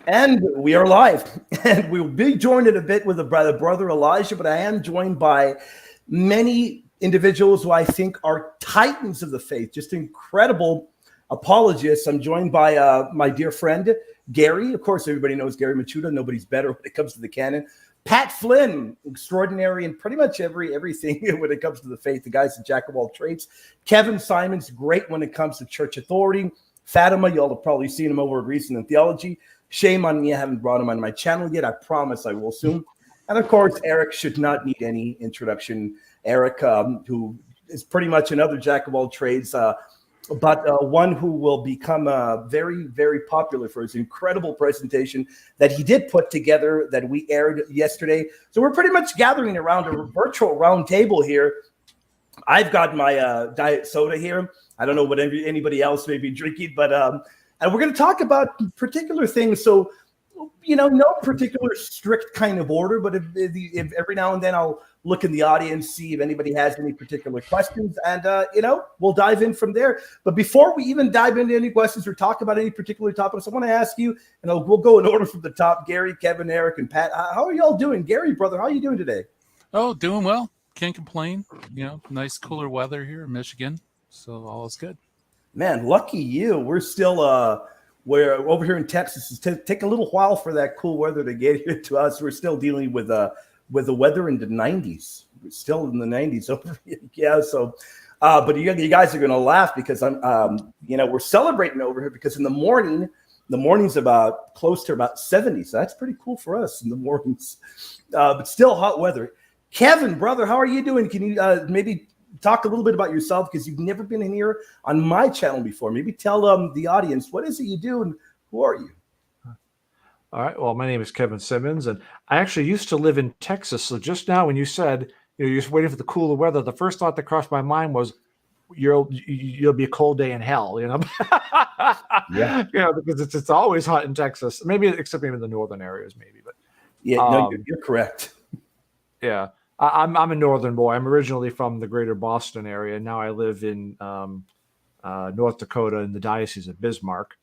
And we are live, and we'll be joined in a bit with brother Elijah. But I am joined by many individuals who I think are titans of the faith, just incredible apologists. I'm joined by my dear friend Gary. Of course, everybody knows Gary Machuda. Nobody's better when it comes to the canon. Pat Flynn, extraordinary in pretty much everything when it comes to the faith. The guy's a jack of all trades. Kevin Simons, great when it comes to church authority. Fatima, y'all have probably seen him over at Reason and Theology. Shame on me, I haven't brought him on my channel yet. I promise I will soon. And of course, Eric should not need any introduction. Eric, who is pretty much another jack of all trades, but one who will become very, very popular for his incredible presentation that he did put together that we aired yesterday. So we're pretty much gathering around a virtual round table here. I've got my diet soda here. I don't know what anybody else may be drinking, but and we're going to talk about particular things. So, no particular strict kind of order, but if every now and then I'll look in the audience, see if anybody has any particular questions, and, we'll dive in from there. But before we even dive into any questions or talk about any particular topics, I want to ask you, and we'll go in order from the top, Gary, Kevin, Eric, and Pat. How are y'all doing? Gary, brother, how are you doing today? Oh, doing well. Can't complain. Nice cooler weather here in Michigan. So all is good. Man, lucky you. We're still we're over here in Texas. It's take a little while for that cool weather to get here to us. We're still dealing with the weather in the 90s. We're still in the 90s over here. Yeah. So, but you guys are gonna laugh because we're celebrating over here because in the morning's about close to about 70. So that's pretty cool for us in the mornings. But still hot weather. Kevin, brother, how are you doing? Can you maybe talk a little bit about yourself because you've never been in here on my channel before. Maybe tell the audience, what is it you do and who are you? All right. Well, my name is Kevin Simmons, and I actually used to live in Texas. So just now when you said you're just waiting for the cooler weather, the first thought that crossed my mind was you'll be a cold day in hell, Yeah. Because it's always hot in Texas. Maybe except maybe in the northern areas, maybe. But yeah, no, you're correct. Yeah. I'm a northern boy. I'm originally from the greater Boston area. Now I live in North Dakota in the Diocese of Bismarck.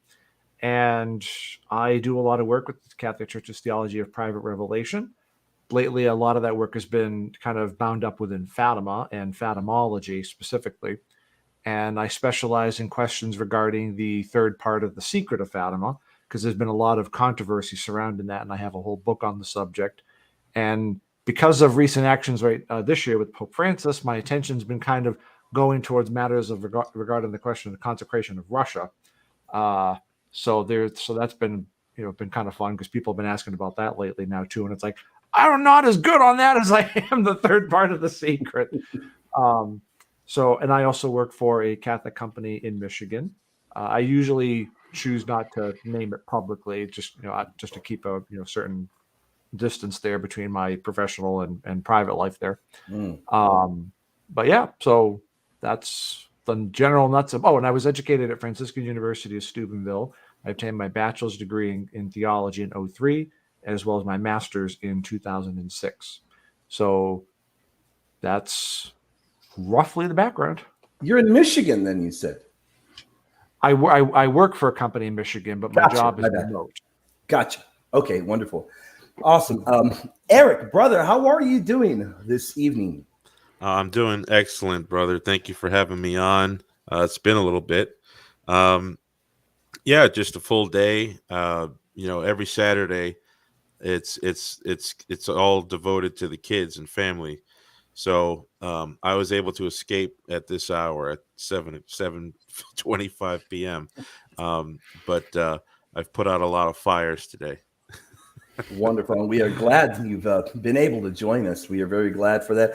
And I do a lot of work with the Catholic Church's theology of private revelation. Lately, a lot of that work has been kind of bound up within Fatima and Fatimology specifically. And I specialize in questions regarding the third part of the secret of Fatima, because there's been a lot of controversy surrounding that. And I have a whole book on the subject. And because of recent actions this year with Pope Francis, my attention's been kind of going towards matters of regarding the question of the consecration of Russia. So that's been been kind of fun because people have been asking about that lately now too, and it's like I'm not as good on that as I am the third part of the secret. And I also work for a Catholic company in Michigan. I usually choose not to name it publicly, just to keep a certain distance there between my professional and private life there. But yeah, so that's the general nuts of. Oh, and I was educated at Franciscan University of Steubenville. I obtained my bachelor's degree in theology in 2003, as well as my master's in 2006. So that's roughly the background. You're in Michigan, then you said. I work for a company in Michigan, but my job is remote. Gotcha. Okay, wonderful. Awesome. Eric, brother, how are you doing this evening? I'm doing excellent, brother. Thank you for having me on. It's been a little bit. Just a full day. Every Saturday, it's all devoted to the kids and family. So I was able to escape at this hour at 7:25 p.m. But I've put out a lot of fires today. Wonderful. And we are glad you've been able to join us. We are very glad for that.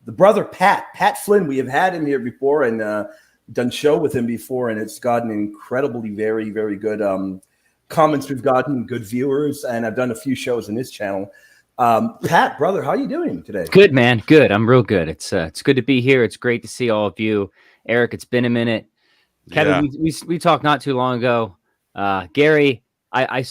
The brother Pat Flynn, we have had him here before and done show with him before, and it's gotten incredibly very, very good comments. We've gotten good viewers, and I've done a few shows on his channel. Pat, brother, how are you doing today? Good, man. Good. I'm real good. It's good to be here. It's great to see all of you. Eric, it's been a minute. Kevin, we talked not too long ago. Gary, I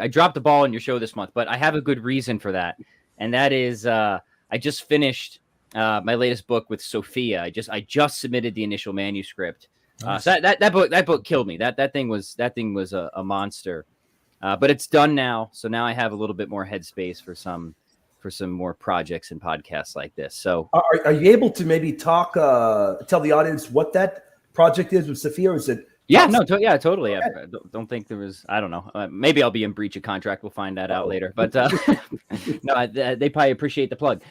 dropped the ball in your show this month, but I have a good reason for that. And that is I just finished my latest book with Sophia. I just submitted the initial manuscript. Nice. So that book killed me. That thing was a monster. But it's done now, so now I have a little bit more headspace for some more projects and podcasts like this. So Are you able to maybe talk, tell the audience what that project is with Sophia, or is it? yeah, no, totally. I don't think there was. I don't know. Maybe I'll be in breach of contract. We'll find that out later. But no, they probably appreciate the plug.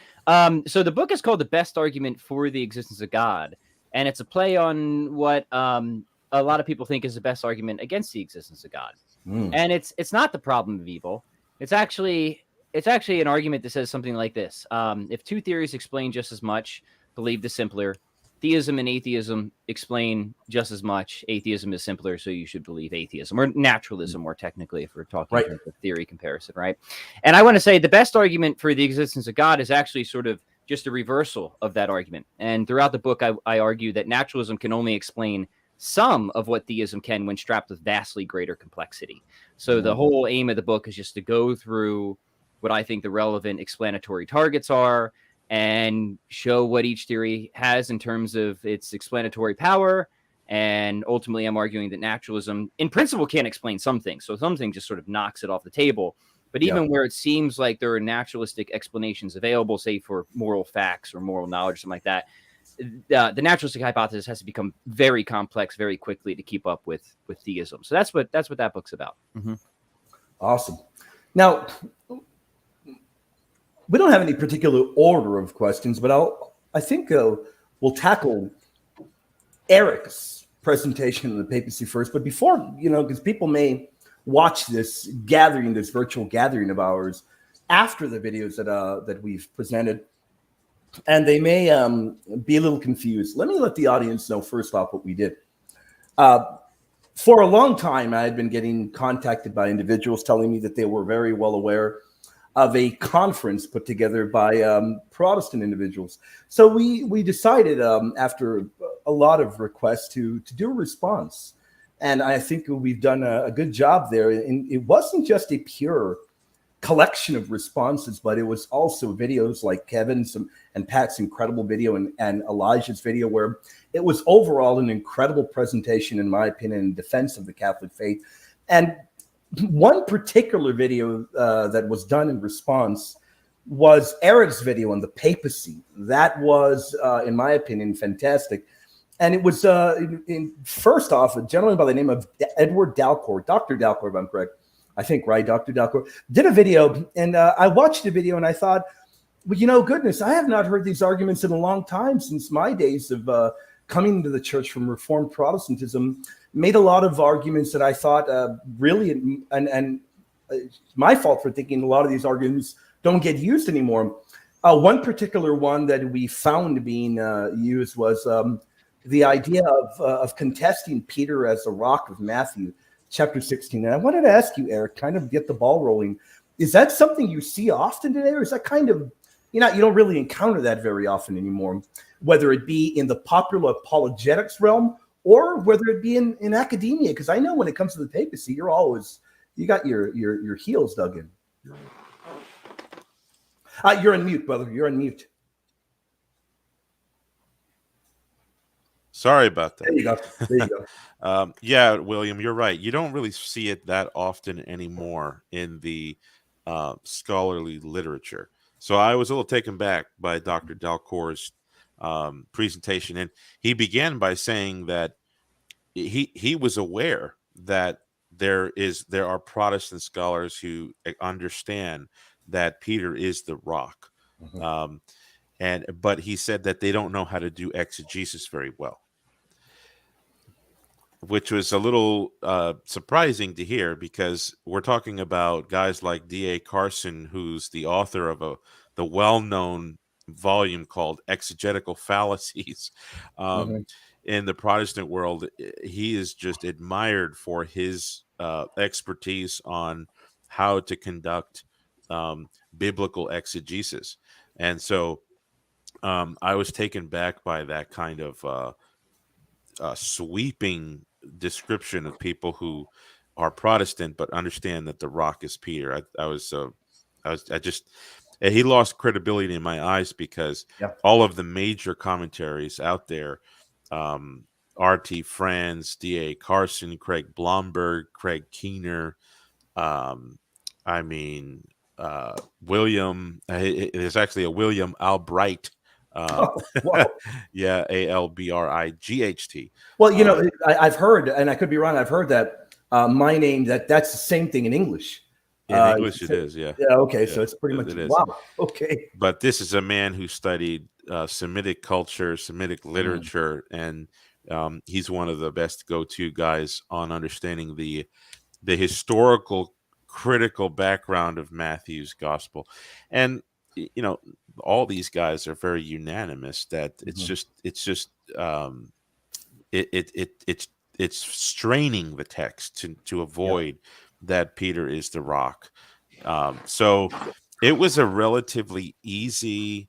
So the book is called "The Best Argument for the Existence of God," and it's a play on what a lot of people think is the best argument against the existence of God. And it's not the problem of evil. It's actually an argument that says something like this: if two theories explain just as much, believe the simpler. Theism and atheism explain just as much. Atheism is simpler, so you should believe atheism, or naturalism more technically, if we're talking Right. about the theory comparison, right? And I want to say the best argument for the existence of God is actually sort of just a reversal of that argument. And throughout the book, I argue that naturalism can only explain some of what theism can when strapped with vastly greater complexity. So the whole aim of the book is just to go through what I think the relevant explanatory targets are and show what each theory has in terms of its explanatory power. And ultimately, I'm arguing that naturalism, in principle, can't explain some things. So some things just sort of knocks it off the table. But even where it seems like there are naturalistic explanations available, say for moral facts or moral knowledge, something like that, the naturalistic hypothesis has to become very complex very quickly to keep up with theism. So that's what that book's about. Mm-hmm. Awesome. Now, we don't have any particular order of questions, but I think we'll tackle Eric's presentation of the papacy first. But before, because people may watch this virtual gathering of ours after the videos that we've presented, and they may be a little confused. Let me let the audience know first off what we did. For a long time, I had been getting contacted by individuals telling me that they were very well aware of a conference put together by Protestant individuals. So we decided after a lot of requests to do a response. And I think we've done a good job there. And it wasn't just a pure collection of responses, but it was also videos like Kevin's and Pat's incredible video and Elijah's video, where it was overall an incredible presentation, in my opinion, in defense of the Catholic faith. And one particular video that was done in response was Eric's video on the papacy. That was, in my opinion, fantastic. And it was, first off, a gentleman by the name of Edward Dalcour, Dr. Dalcour, if I'm correct. I think, right, Dr. Dalcour, did a video. And I watched the video and I thought, well, goodness, I have not heard these arguments in a long time, since my days of coming to the church from Reformed Protestantism. Made a lot of arguments that I thought really, and my fault for thinking a lot of these arguments don't get used anymore. One particular one that we found being used was the idea of contesting Peter as the rock of Matthew chapter 16. And I wanted to ask you, Eric, kind of get the ball rolling. Is that something you see often today, or is that kind of, you don't really encounter that very often anymore, whether it be in the popular apologetics realm or whether it be in academia? Because I know when it comes to the papacy, you got your heels dug in. You're on mute, brother. You're on mute. Sorry about that. There you go. Yeah, William, you're right. You don't really see it that often anymore in the scholarly literature. So I was a little taken back by Dr. Dalcour's presentation, and he began by saying that he was aware that there are Protestant scholars who understand that Peter is the rock, but he said that they don't know how to do exegesis very well, which was a little surprising to hear, because we're talking about guys like D.A. Carson, who's the author of the well-known volume called Exegetical Fallacies. In the Protestant world, he is just admired for his expertise on how to conduct biblical exegesis. And so I was taken back by that kind of sweeping description of people who are Protestant but understand that the rock is Peter. He lost credibility in my eyes, because all of the major commentaries out there, R.T. Franz, D.A. Carson, Craig Blomberg, Craig Keener, Um, I mean, William. There's actually a William Albright. Oh, wow. Yeah, Albright. Well, Um, I've heard, and I could be wrong. I've heard that my name that's the same thing in English. in English, it is. Yeah, Yeah. Okay. yeah, So it's pretty much it is. wow. Okay. But this is a man who studied Semitic culture, Semitic Mm. literature, and he's one of the best go-to guys on understanding the historical critical background of Matthew's gospel. And all these guys are very unanimous that um it's straining the text to avoid that Peter is the rock. So it was a relatively easy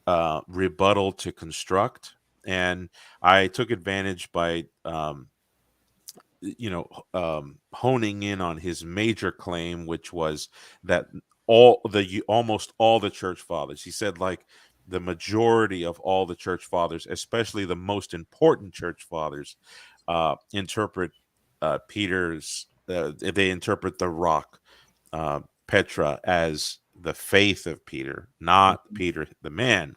rebuttal to construct, and I took advantage by honing in on his major claim, which was that almost all the church fathers, he said, like the majority of all the church fathers, especially the most important church fathers, interpret Peter's. They interpret the rock, Petra, as the faith of Peter, not Peter the man.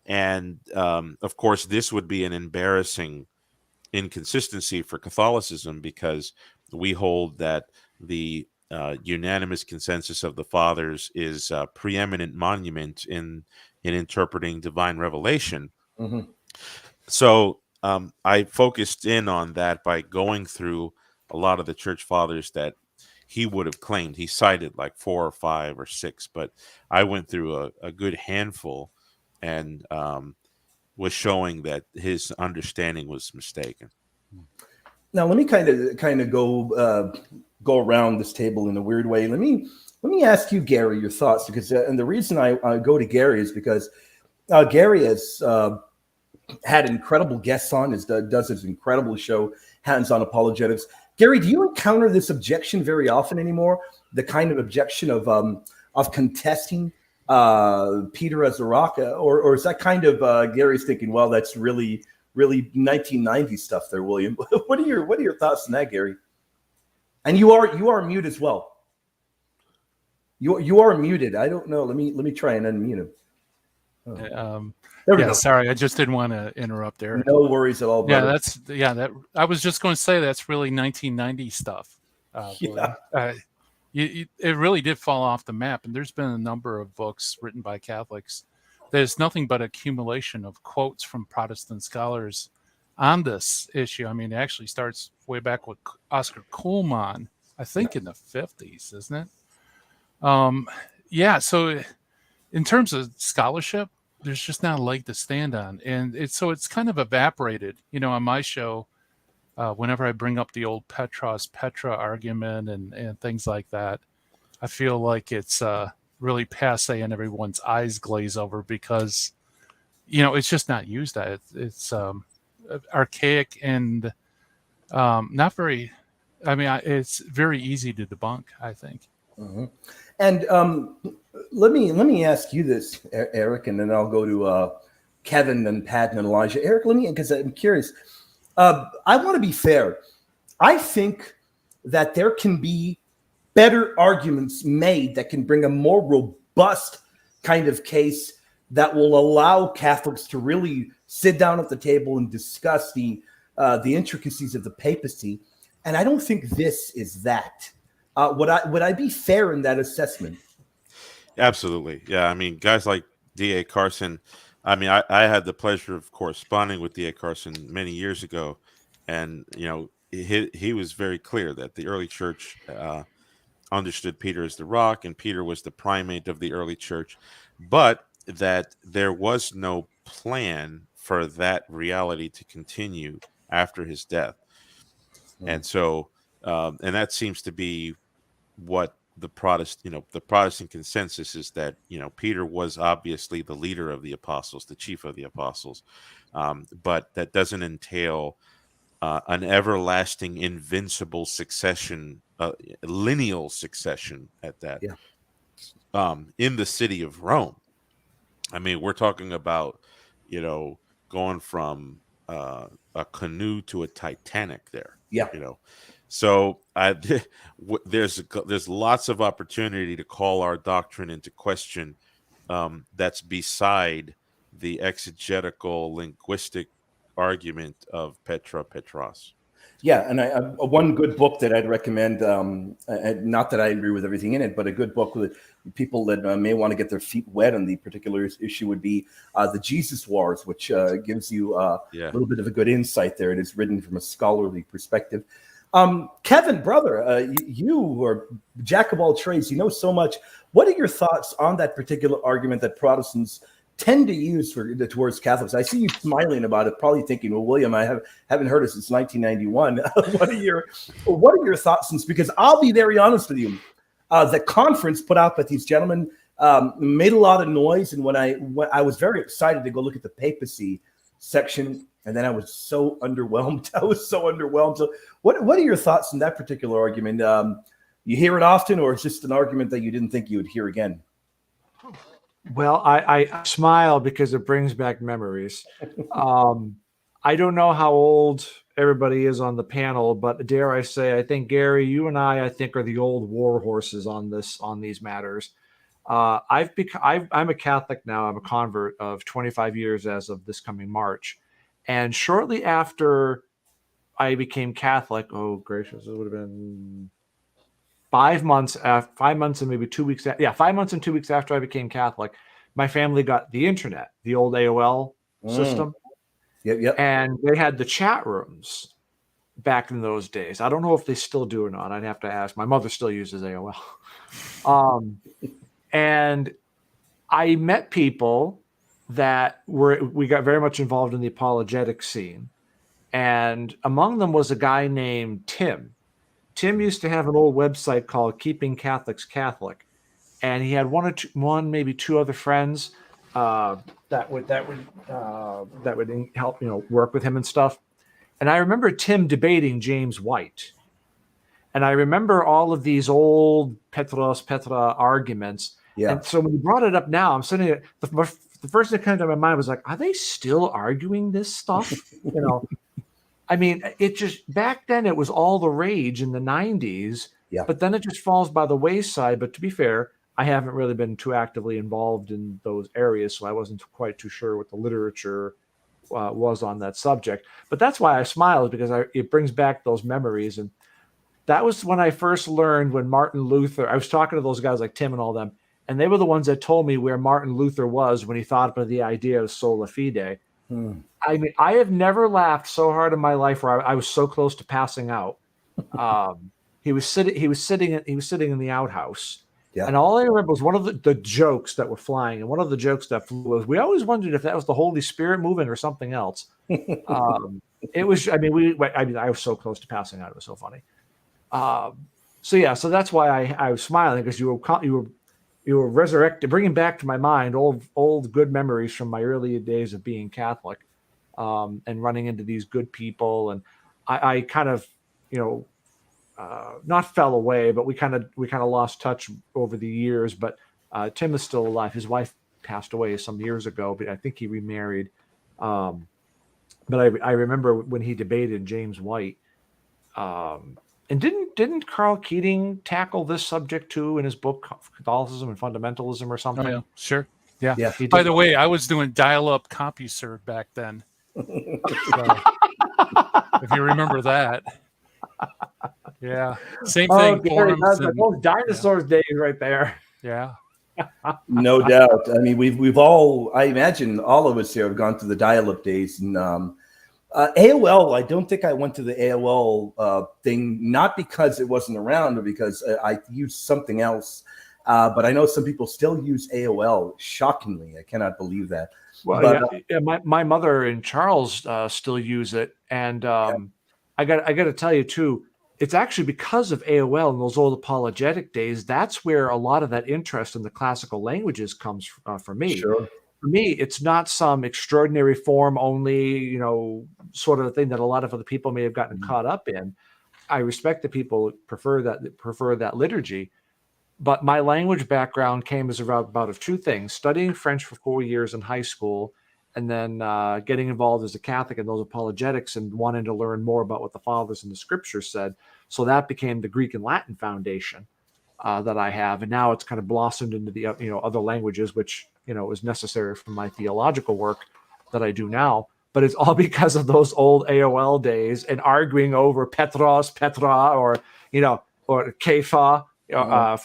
And of course, this would be an embarrassing inconsistency for Catholicism, because we hold that the unanimous consensus of the fathers is a preeminent monument in interpreting divine revelation. Mhm. So I focused in on that by going through a lot of the church fathers that he would have claimed. He cited like 4 or 5 or 6, but I went through a good handful and was showing that his understanding was mistaken. Now let me kind of go around this table in a weird way. Let me ask you, Gary, your thoughts, because and the reason I go to Gary is because Gary has had incredible guests on, does his incredible show, Hands on Apologetics. Gary, do you encounter this objection very often anymore? The kind of objection of contesting Peter as a rock, or is that kind of Gary's thinking? Well, that's really 1990 stuff there, William. What are your thoughts on that, Gary? And you are mute as well. You are muted. I don't know. Let me try and unmute him. Oh. There we go. Sorry, I just didn't want to interrupt there. No worries at all, brother. That I was just going to say that's really 1990 stuff. It really did fall off the map, and there's been a number of books written by Catholics. There's nothing but accumulation of quotes from Protestant scholars on this issue. I mean, it actually starts way back with Oscar Kuhlmann, I think in the 50s, isn't it? So in terms of scholarship, there's just not a leg to stand on. And it's kind of evaporated, on my show. Whenever I bring up the old Petra argument and things like that, I feel like it's really passe and everyone's eyes glaze over because, it's just not used. It's archaic and not very, it's very easy to debunk, I think. Mm-hmm. And let me ask you this, Eric, and then I'll go to Kevin and Pat and Elijah. Eric, because I'm curious. I want to be fair. I think that there can be better arguments made that can bring a more robust kind of case that will allow Catholics to really sit down at the table and discuss the intricacies of the papacy. And I don't think this is that. Would I be fair in that assessment? Absolutely. Yeah. I mean, guys like D.A. Carson. I mean, I had the pleasure of corresponding with D.A. Carson many years ago, and he was very clear that the early church understood Peter as the rock, and Peter was the primate of the early church, but that there was no plan for that reality to continue after his death. And so, and that seems to be what the Protestant consensus is, that Peter was obviously the leader of the apostles, the chief of the apostles, but that doesn't entail an everlasting, invincible succession, lineal succession at that. In the city of Rome. I mean, we're talking about going from a canoe to a Titanic there. So there's lots of opportunity to call our doctrine into question. That's beside the exegetical linguistic argument of Petra Petros. Yeah, and one good book that I'd recommend, and not that I agree with everything in it, but a good book with people that may want to get their feet wet on the particular issue would be The Jesus Wars, which gives you a little bit of a good insight there. It is written from a scholarly perspective. Kevin, brother, you are jack of all trades. You know so much. What are your thoughts on that particular argument that Protestants tend to use towards Catholics? I see you smiling about it, probably thinking, "Well, William, I haven't heard it since 1991." What are your thoughts? Since, because I'll be very honest with you, the conference put out by these gentlemen made a lot of noise, and when I was very excited to go look at the papacy section, and then I was so underwhelmed. So, what are your thoughts on that particular argument? You hear it often, or it's just an argument that you didn't think you would hear again? Well, I smile because it brings back memories. I don't know how old everybody is on the panel, but dare I say, I think Gary, you and I think are the old war horses on these matters. I'm a Catholic now. I'm a convert of 25 years as of this coming March, and shortly after I became Catholic, oh gracious, it would have been 5 months and maybe 2 weeks. 5 months and 2 weeks after I became Catholic, my family got the internet, the old AOL system. Yep. And they had the chat rooms back in those days. I don't know if they still do or not. I'd have to ask. My mother still uses AOL. And I met people that we got very much involved in the apologetic scene. And among them was a guy named Tim. Tim used to have an old website called Keeping Catholics Catholic, and he had one, maybe two other friends that would help work with him and stuff. And I remember Tim debating James White, and I remember all of these old Petra arguments. Yeah. And so when you brought it up now, I'm sitting there. The first thing that came to my mind was like, are they still arguing this stuff? I mean, it just, back then it was all the rage in the 90s, but then it just falls by the wayside. But to be fair, I haven't really been too actively involved in those areas, so I wasn't quite too sure what the literature was on that subject. But that's why I smile, is because it brings back those memories. And that was when I first learned, when Martin Luther, I was talking to those guys like Tim and all them, and they were the ones that told me where Martin Luther was when he thought about the idea of sola fide. I mean, I have never laughed so hard in my life where I was so close to passing out. He was sitting in the outhouse. Yeah. And all I remember was one of the jokes that were flying. And one of the jokes that flew was, we always wondered if that was the Holy Spirit moving or something else. It was, I was so close to passing out. It was so funny. So that's why I was smiling, because you were resurrected, bringing back to my mind old good memories from my early days of being Catholic, and running into these good people. And I kind of, not fell away, but we kind of lost touch over the years. But Tim is still alive. His wife passed away some years ago, but I think he remarried. But I remember when he debated James White. And didn't Carl Keating tackle this subject too in his book Catholicism and Fundamentalism or something? Oh, yeah, sure. Yeah. He By the way, I was doing dial-up CompuServe back then. So, if you remember that. Yeah. Same thing. Gary, those dinosaurs days right there. Yeah. No doubt. I mean, we've all, I imagine all of us here have gone through the dial-up days. And AOL, I don't think I went to the AOL thing, not because it wasn't around, or because I used something else. But I know some people still use AOL. Shockingly, I cannot believe that. Well, my mother and Charles still use it, and I got to tell you too. It's actually because of AOL and those old apologetic days. That's where a lot of that interest in the classical languages comes for me. Sure. For me, it's not some extraordinary form only, sort of a thing that a lot of other people may have gotten caught up in. I respect that people prefer that liturgy, but my language background came as about of two things: studying French for 4 years in high school, and then getting involved as a Catholic in those apologetics and wanting to learn more about what the fathers and the scriptures said. So that became the Greek and Latin foundation that I have, and now it's kind of blossomed into the other languages, which is necessary for my theological work that I do now. But it's all because of those old AOL days and arguing over Petros, Petra, or Kepha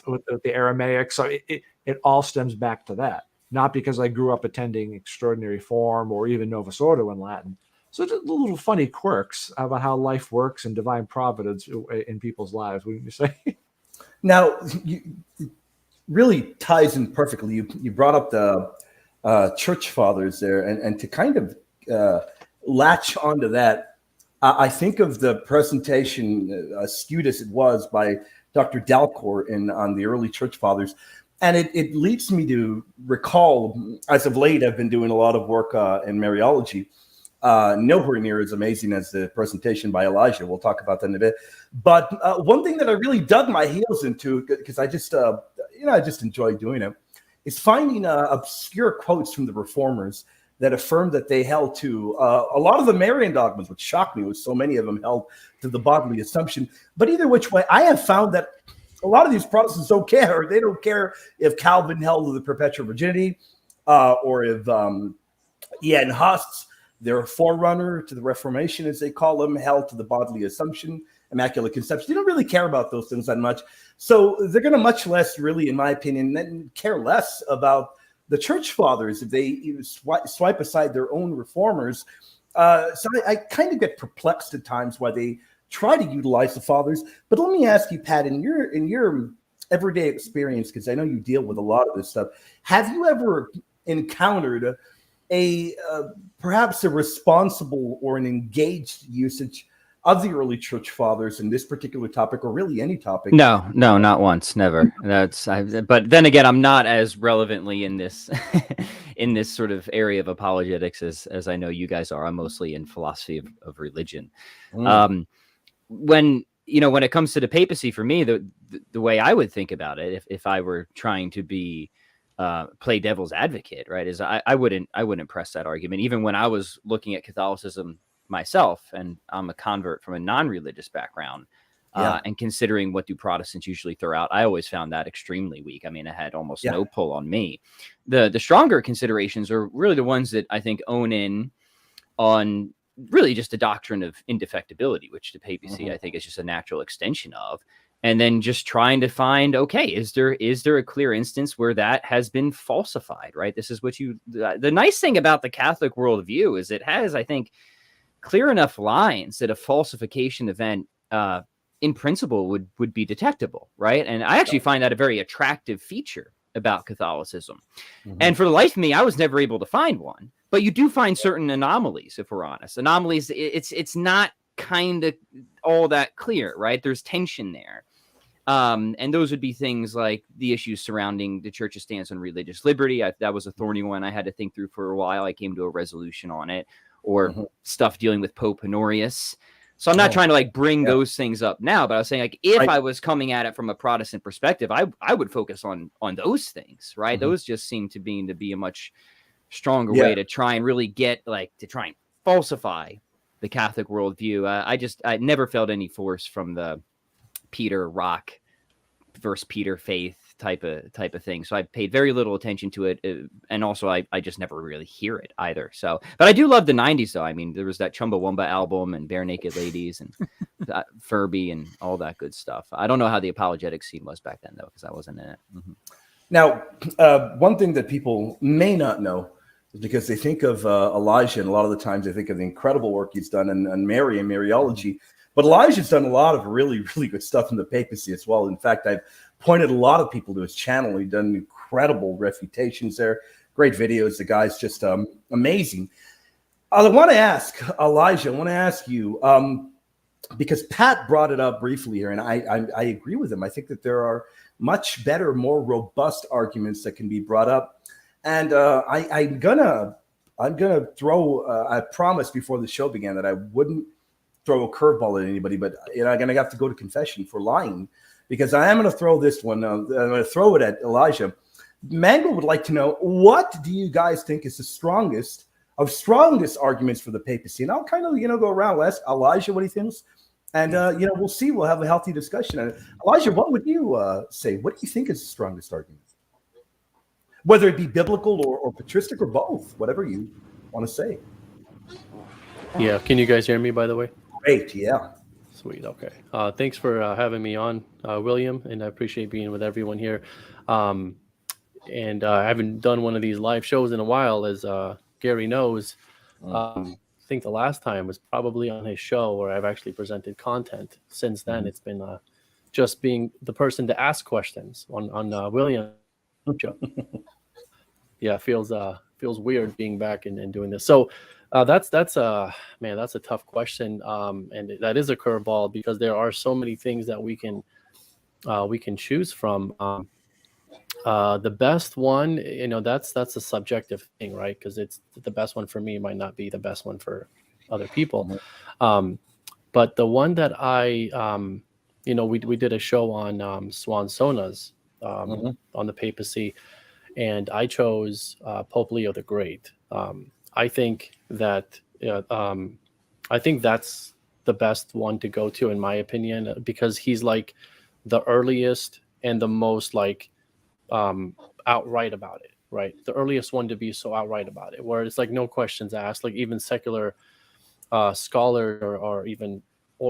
with the Aramaic. So it all stems back to that, not because I grew up attending Extraordinary Form or even Novus Ordo in Latin. So just little funny quirks about how life works and divine providence in people's lives, wouldn't you say? Now, it really ties in perfectly. You brought up the church fathers there, and to kind of latch onto that, I think of the presentation, astute as it was, by Dr. Dalcourt on the early church fathers. And it leads me to recall, as of late, I've been doing a lot of work in Mariology. Nowhere near as amazing as the presentation by Elijah. We'll talk about that in a bit. But one thing that I really dug my heels into, because I just enjoy doing it, is finding obscure quotes from the Reformers that affirmed that they held to a lot of the Marian dogmas, which shocked me, was so many of them held to the bodily assumption. But either which way, I have found that a lot of these Protestants don't care. They don't care if Calvin held to the perpetual virginity or if Ian Hus, their forerunner to the Reformation, as they call them, held to the bodily assumption, immaculate conception. They don't really care about those things that much. So they're going to much less, really, in my opinion, then care less about the church fathers if they swipe aside their own reformers. So I kind of get perplexed at times why they try to utilize the fathers. But let me ask you, Pat, in your everyday experience, because I know you deal with a lot of this stuff, have you ever encountered perhaps a responsible or an engaged usage of the early church fathers in this particular topic, or really any topic? No, not once, never. But then again, I'm not as relevantly in this in this sort of area of apologetics as I know you guys are. I'm mostly in philosophy of religion. When it comes to the papacy, for me, the way I would think about it, if I were trying to be play devil's advocate, right, is I wouldn't press that argument, even when I was looking at Catholicism myself, and I'm a convert from a non-religious background, and considering what do Protestants usually throw out, I always found that extremely weak. I mean, it had almost no pull on me. The stronger considerations are really the ones that I think own in on really just the doctrine of indefectibility, which the papacy I think is just a natural extension of. And then just trying to find, okay, is there a clear instance where that has been falsified, right? This is what the nice thing about the Catholic worldview is it has, I think, clear enough lines that a falsification event in principle would be detectable, right? And I actually find that a very attractive feature about Catholicism. And for the life of me, I was never able to find one. But you do find certain anomalies, if we're honest. Anomalies, it's not kind of all that clear, right? There's tension there. And those would be things like the issues surrounding the church's stance on religious liberty. That was a thorny one I had to think through for a while. I came to a resolution on it. Or stuff dealing with Pope Honorius. So I'm not trying to bring those things up now, but I was saying if I was coming at it from a Protestant perspective, I would focus on those things, right? Those just seem to be a much stronger way to try and really get to try and falsify the Catholic worldview. I never felt any force from the Peter Rock versus Peter faith type of thing. So I paid very little attention to it. And also I just never really hear it either. So, but I do love the 90s though. I mean, there was that Chumbawamba album and Bare Naked Ladies and Furby and all that good stuff. I don't know how the apologetic scene was back then though, because I wasn't in it. Now, one thing that people may not know is because they think of Elijah, and a lot of the times they think of the incredible work he's done on Mary and Mariology. But Elijah's done a lot of really, really good stuff in the papacy as well. In fact, I've pointed a lot of people to his channel. He's done incredible refutations there. Great videos. The guy's just amazing. I want to ask Elijah, I want to ask you, because Pat brought it up briefly here, and I agree with him. I think that there are much better, more robust arguments that can be brought up. And I'm gonna throw, I promised before the show began that I wouldn't throw a curveball at anybody, but I'm going to have to go to confession for lying, because I am going to throw this one. I'm going to throw it at Elijah. Mango would like to know, what do you guys think is the strongest arguments for the papacy? And I'll kind of, go around. I'll ask Elijah what he thinks, And we'll see. We'll have a healthy discussion. And Elijah, what would you say? What do you think is the strongest argument? Whether it be biblical or patristic or both, whatever you want to say. Yeah, can you guys hear me, by the way? Great, yeah. Sweet, okay. Thanks for having me on, William, and I appreciate being with everyone here. And I haven't done one of these live shows in a while, as Gary knows. I think the last time was probably on his show where I've actually presented content. Since then, it's been just being the person to ask questions on William show. Yeah, feels weird being back and doing this. So that's a tough question, and that is a curveball because there are so many things that we can choose from. The best one, that's a subjective thing, right? Because it's the best one for me might not be the best one for other people. But the one that we did a show on Swan Sonas on the papacy, and I chose Pope Leo the Great. I think that's the best one to go to, in my opinion, because he's like the earliest and the most like outright about it, right? The earliest one to be so outright about it, where it's like no questions asked. Like even secular scholars or even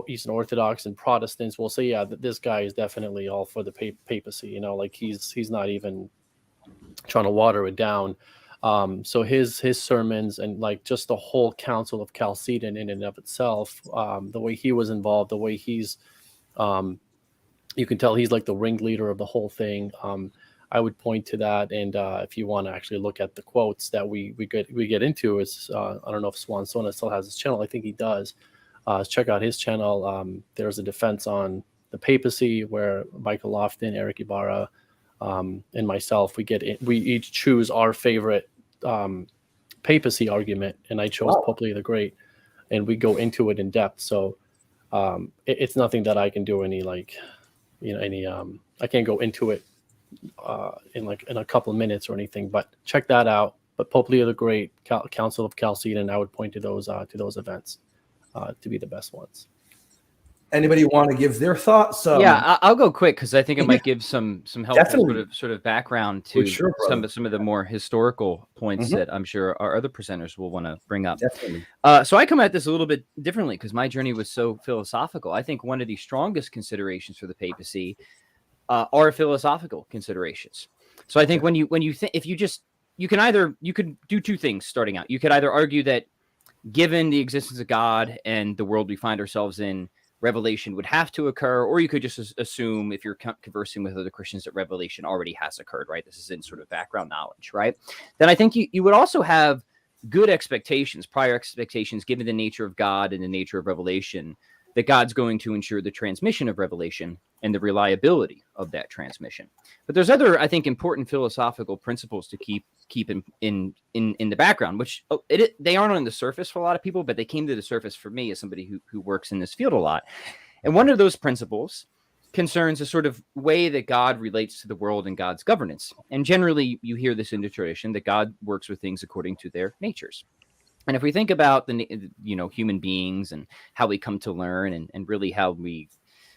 Eastern Orthodox and Protestants will say, yeah, this guy is definitely all for the papacy. Like he's not even trying to water it down. So his sermons and like just the whole Council of Chalcedon in and of itself, the way he was involved, the way he's, you can tell he's like the ringleader of the whole thing. I would point to that, and if you want to actually look at the quotes that we get into, is I don't know if Swan Sona still has his channel. I think he does. Check out his channel. There's a defense on the papacy where Michael Lofton, Eric Ibarra, and myself, we each choose our favorite papacy argument, and I chose Pope Leo the Great, and we go into it in depth. So it's nothing that I can do I can't go into it in a couple of minutes or anything, but check that out. But Pope Leo the Great, Council of Chalcedon, I would point to those events to be the best ones. Anybody want to give their thoughts? Yeah, I'll go quick because I think it might give some helpful sort of background to some of the more historical points that I'm sure our other presenters will want to bring up. Definitely. So I come at this a little bit differently because my journey was so philosophical. I think one of the strongest considerations for the papacy are philosophical considerations. So I think when you think, you could do two things starting out. You could either argue that given the existence of God and the world we find ourselves in, revelation would have to occur, or you could just assume, if you're conversing with other Christians, that revelation already has occurred, right? This is in sort of background knowledge, right? Then I think you would also have good expectations, prior expectations, given the nature of God and the nature of revelation, that God's going to ensure the transmission of revelation and the reliability of that transmission. But there's other, I think, important philosophical principles to keep in the background, which they aren't on the surface for a lot of people, but they came to the surface for me as somebody who works in this field a lot. And one of those principles concerns a sort of way that God relates to the world and God's governance. And generally, you hear this in the tradition that God works with things according to their natures. And if we think about human beings and how we come to learn and really how we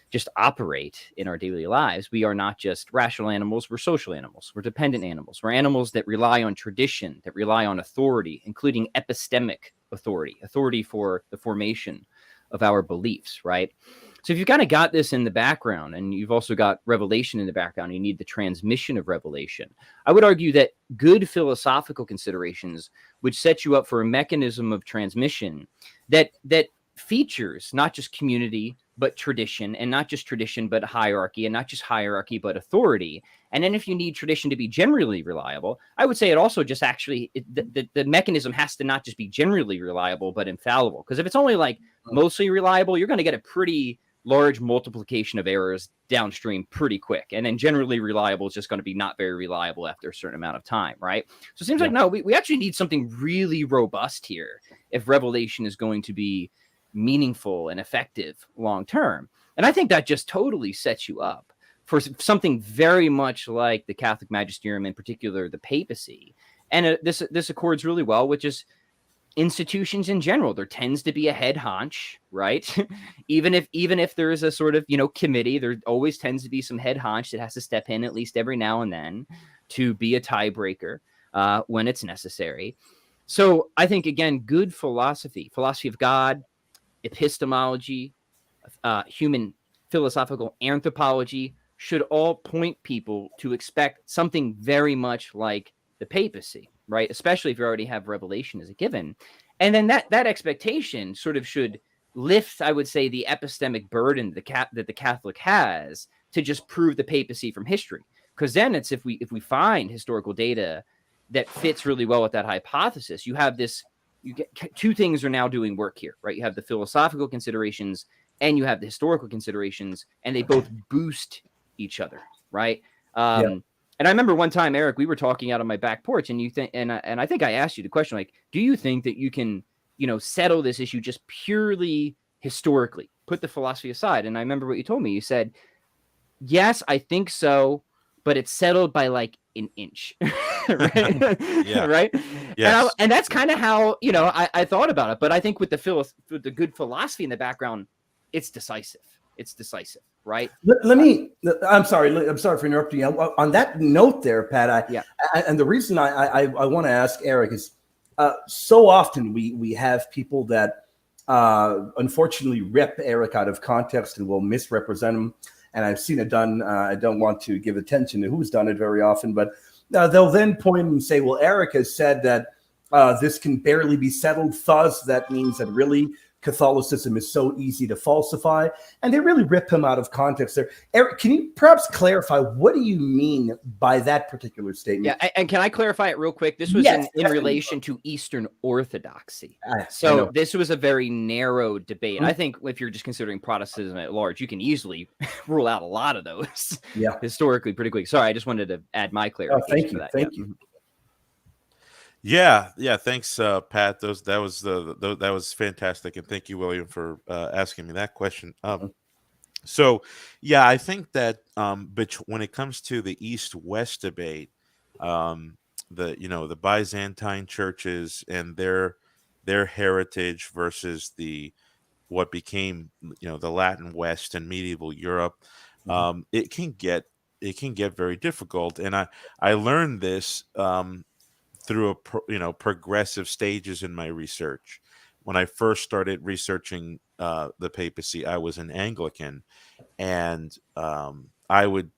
just operate in our daily lives, we are not just rational animals, we're social animals, we're dependent animals, we're animals that rely on tradition, that rely on authority, including epistemic authority for the formation of our beliefs, right? So if you've kind of got this in the background and you've also got revelation in the background, you need the transmission of revelation. I would argue that good philosophical considerations would set you up for a mechanism of transmission that features not just community, but tradition, and not just tradition, but hierarchy, and not just hierarchy, but authority. And then if you need tradition to be generally reliable, I would say it also just actually, the mechanism has to not just be generally reliable, but infallible. Because if it's only like mostly reliable, you're going to get a pretty large multiplication of errors downstream pretty quick. And then generally reliable is just going to be not very reliable after a certain amount of time, right? So it seems like, no, we actually need something really robust here if revelation is going to be meaningful and effective long term. And I think that just totally sets you up for something very much like the Catholic magisterium, in particular the papacy. And this accords really well with just institutions in general. There tends to be a head honch, right? even if there is a sort of, committee, there always tends to be some head honch that has to step in at least every now and then to be a tiebreaker when it's necessary. So I think, again, good philosophy of God, epistemology, human philosophical anthropology should all point people to expect something very much like the papacy, right? Especially if you already have revelation as a given. And then that expectation sort of should lift, I would say, the epistemic burden that the Catholic has to just prove the papacy from history. Because then it's if we find historical data that fits really well with that hypothesis, you have this, you get two things are now doing work here, right? You have the philosophical considerations and you have the historical considerations, and they both boost each other, right? And I remember one time, Eric, we were talking out on my back porch, and I think I asked you the question, like, do you think that you can, settle this issue just purely historically, put the philosophy aside? And I remember what you told me. You said, yes, I think so, but it's settled by like an inch, right? Yeah. Right. Yes. And that's kind of how, I thought about it. But I think with the good philosophy in the background, it's decisive. Right. I'm sorry for interrupting you. On that note there, Pat, and the reason I want to ask Eric is so often we have people that unfortunately rip Eric out of context and will misrepresent him. And I've seen it done. I don't want to give attention to who's done it very often, but they'll then point and say, well, Eric has said that this can barely be settled. Thus, that means that really Catholicism is so easy to falsify, and they really rip him out of context there. Eric, can you perhaps clarify what do you mean by that particular statement? Yeah, and can I clarify it real quick? This was in relation to Eastern Orthodoxy. So this was a very narrow debate. I think if you're just considering Protestantism at large, you can easily rule out a lot of those historically pretty quick. Sorry, I just wanted to add my clarification for that. Thank you. Yeah. Thanks, Pat. That was fantastic, and thank you, William, for asking me that question. So, yeah, I think that when it comes to the East-West debate, the Byzantine churches and their heritage versus what became the Latin West and medieval Europe, it can get very difficult, and I learned this. Through progressive stages in my research. When I first started researching the papacy, I was an Anglican, and I would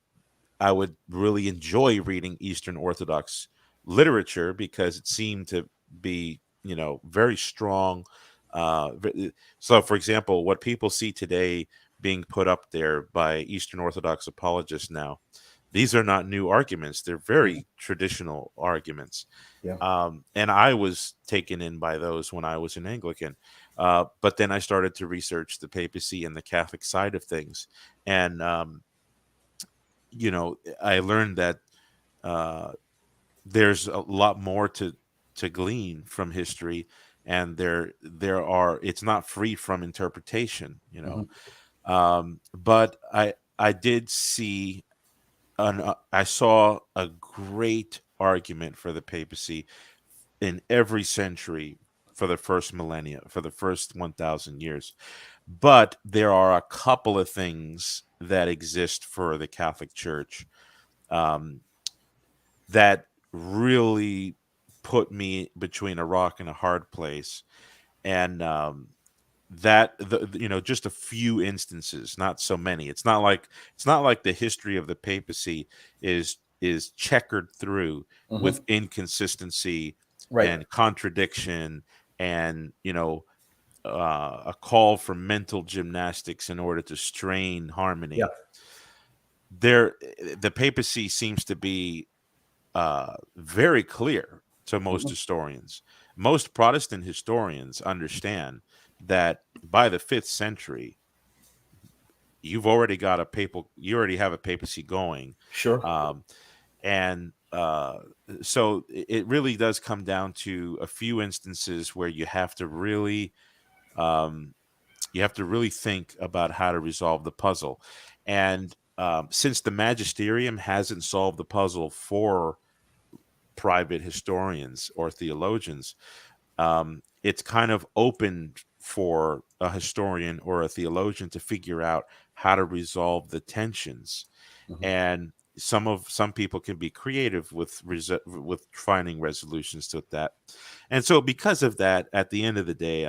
really enjoy reading Eastern Orthodox literature because it seemed to be very strong. So, for example, what people see today being put up there by Eastern Orthodox apologists now, these are not new arguments. They're very traditional arguments. Yeah. And I was taken in by those when I was an Anglican. But then I started to research the papacy and the Catholic side of things. And, I learned that there's a lot more to glean from history. And it's not free from interpretation, But I did see I saw a great argument for the papacy in every century for the first millennia, for the first 1,000 years. But there are a couple of things that exist for the Catholic Church that really put me between a rock and a hard place. And just a few instances, not so many. It's not like the history of the papacy is checkered through with inconsistency and contradiction and a call for mental gymnastics in order to strain harmony. The papacy seems to be very clear to most historians. Most Protestant historians understand that by the 5th century, you already have a papacy going. Sure. So it really does come down to a few instances where you have to really think about how to resolve the puzzle. And since the magisterium hasn't solved the puzzle for private historians or theologians, it's kind of open for a historian or a theologian to figure out how to resolve the tensions. And some people can be creative with finding resolutions to that. And so because of that, at the end of the day,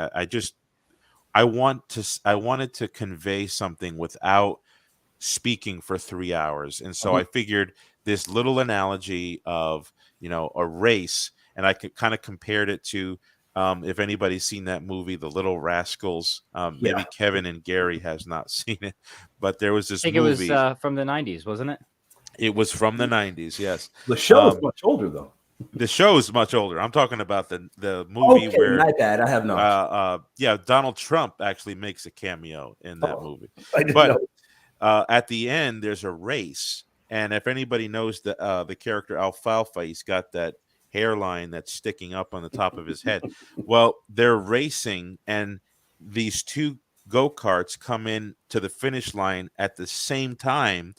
I wanted to convey something without speaking for 3 hours. And so I figured this little analogy of, a race, and I could kind of compared it to, if anybody's seen that movie, The Little Rascals. Maybe Kevin and Gary has not seen it, but there was this I think movie. it was from the 90s, wasn't it? It was from the 90s, yes. The show is much older, though. The show is much older. I'm talking about the movie where my bad. I have not. Donald Trump actually makes a cameo in that movie. I didn't know. At the end, there's a race, and if anybody knows the character Alfalfa, he's got that hairline that's sticking up on the top of his head. Well, they're racing, and these two go-karts come in to the finish line at the same time.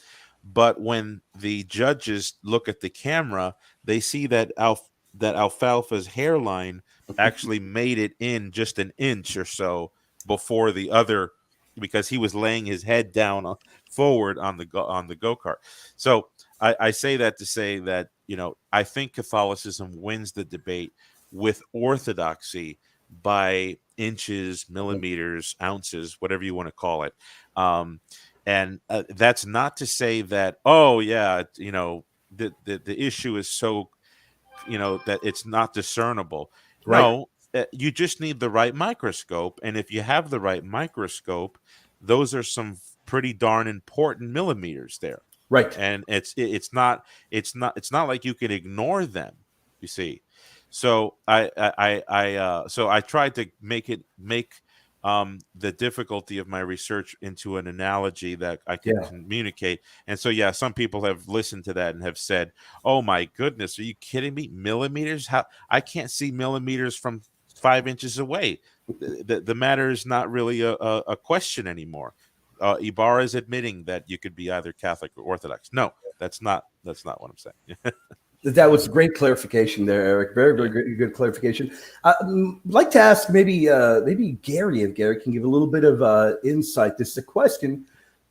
But when the judges look at the camera, they see that Alfalfa's hairline actually made it in just an inch or so before the other, because he was laying his head down forward on the go-kart. So I say that to say that, I think Catholicism wins the debate with Orthodoxy by inches, millimeters, ounces, whatever you want to call it. And that's not to say that, the issue is so, that it's not discernible. Right. No, you just need the right microscope. And if you have the right microscope, those are some pretty darn important millimeters there. Right. And it's not like you can ignore them, you see. So I tried to make the difficulty of my research into an analogy that I can communicate. And so, some people have listened to that and have said, "Oh my goodness, are you kidding me? Millimeters? How I can't see millimeters from 5 inches away." The matter is not really a question anymore. Ibarra is admitting that you could be either Catholic or Orthodox. No, that's not what I'm saying. That was great clarification there, Eric. Very, very good clarification. I'd like to ask maybe Gary, if Gary can give a little bit of insight. This is a question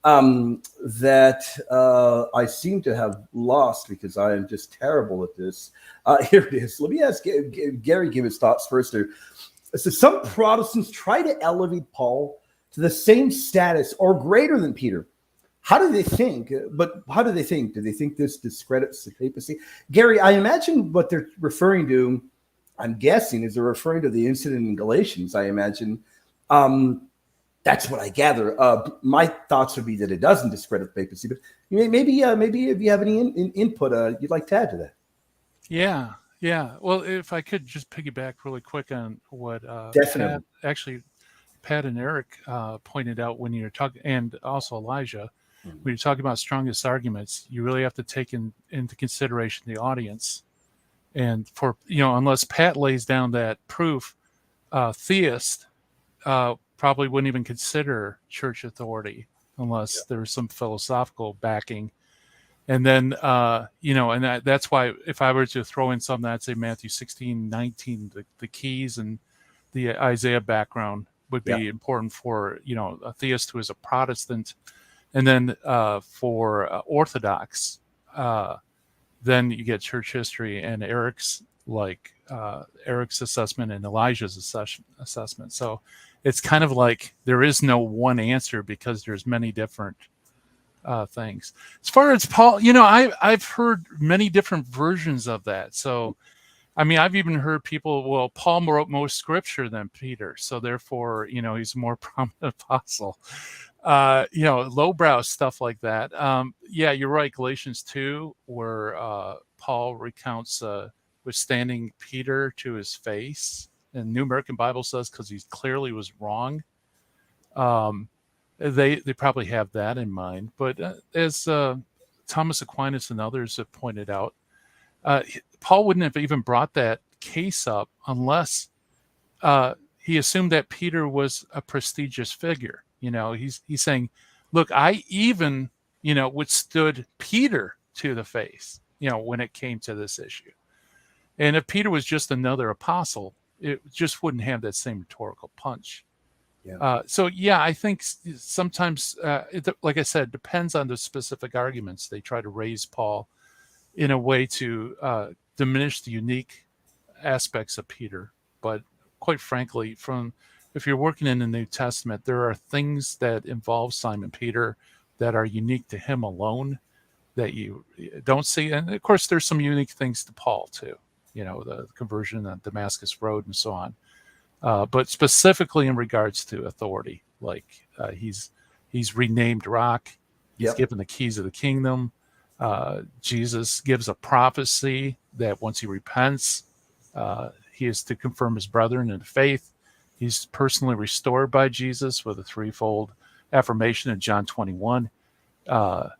that I seem to have lost because I am just terrible at this. Here it is. Let me ask Gary give his thoughts first. So some Protestants try to elevate Paul to the same status or greater than Peter. How do they think? But how do they think? Do they think this discredits the papacy? Gary, I imagine what they're referring to, I'm guessing, is they're referring to the incident in Galatians, I imagine. That's what I gather. My thoughts would be that it doesn't discredit the papacy. But maybe if you have any input you'd like to add to that. Yeah. Well, if I could just piggyback really quick on what Definitely. Pat and Eric pointed out when you're talking, and also Elijah, when you're talking about strongest arguments, you really have to take into consideration the audience. And for, unless Pat lays down that proof, theist probably wouldn't even consider church authority unless there's some philosophical backing. And then, that's why if I were to throw in something, I'd say Matthew 16:19, the keys and the Isaiah background would be important for, a theist who is a Protestant. And then for Orthodox, then you get church history and Eric's assessment and Elijah's assessment. So it's kind of like there is no one answer because there's many different things. As far as Paul, I've heard many different versions of that. So, I've even heard people, well, Paul wrote more scripture than Peter, so therefore, he's a more prominent apostle. Lowbrow stuff like that. You're right. Galatians 2, where Paul recounts withstanding Peter to his face, and New American Bible says because he clearly was wrong. They probably have that in mind. But as Thomas Aquinas and others have pointed out, Paul wouldn't have even brought that case up unless he assumed that Peter was a prestigious figure. He's saying, look, I even, withstood Peter to the face, when it came to this issue. And if Peter was just another apostle, it just wouldn't have that same rhetorical punch. Yeah. So yeah, I think sometimes, like I said, it depends on the specific arguments. They try to raise Paul in a way to diminish the unique aspects of Peter. But quite frankly, if you're working in the New Testament, there are things that involve Simon Peter that are unique to him alone that you don't see. And of course, there's some unique things to Paul too. The conversion on Damascus Road and so on. But specifically in regards to authority, like he's renamed Rock, he's given the keys of the kingdom. Jesus gives a prophecy that once he repents, he is to confirm his brethren in the faith. He's personally restored by Jesus with a threefold affirmation in John 21. Book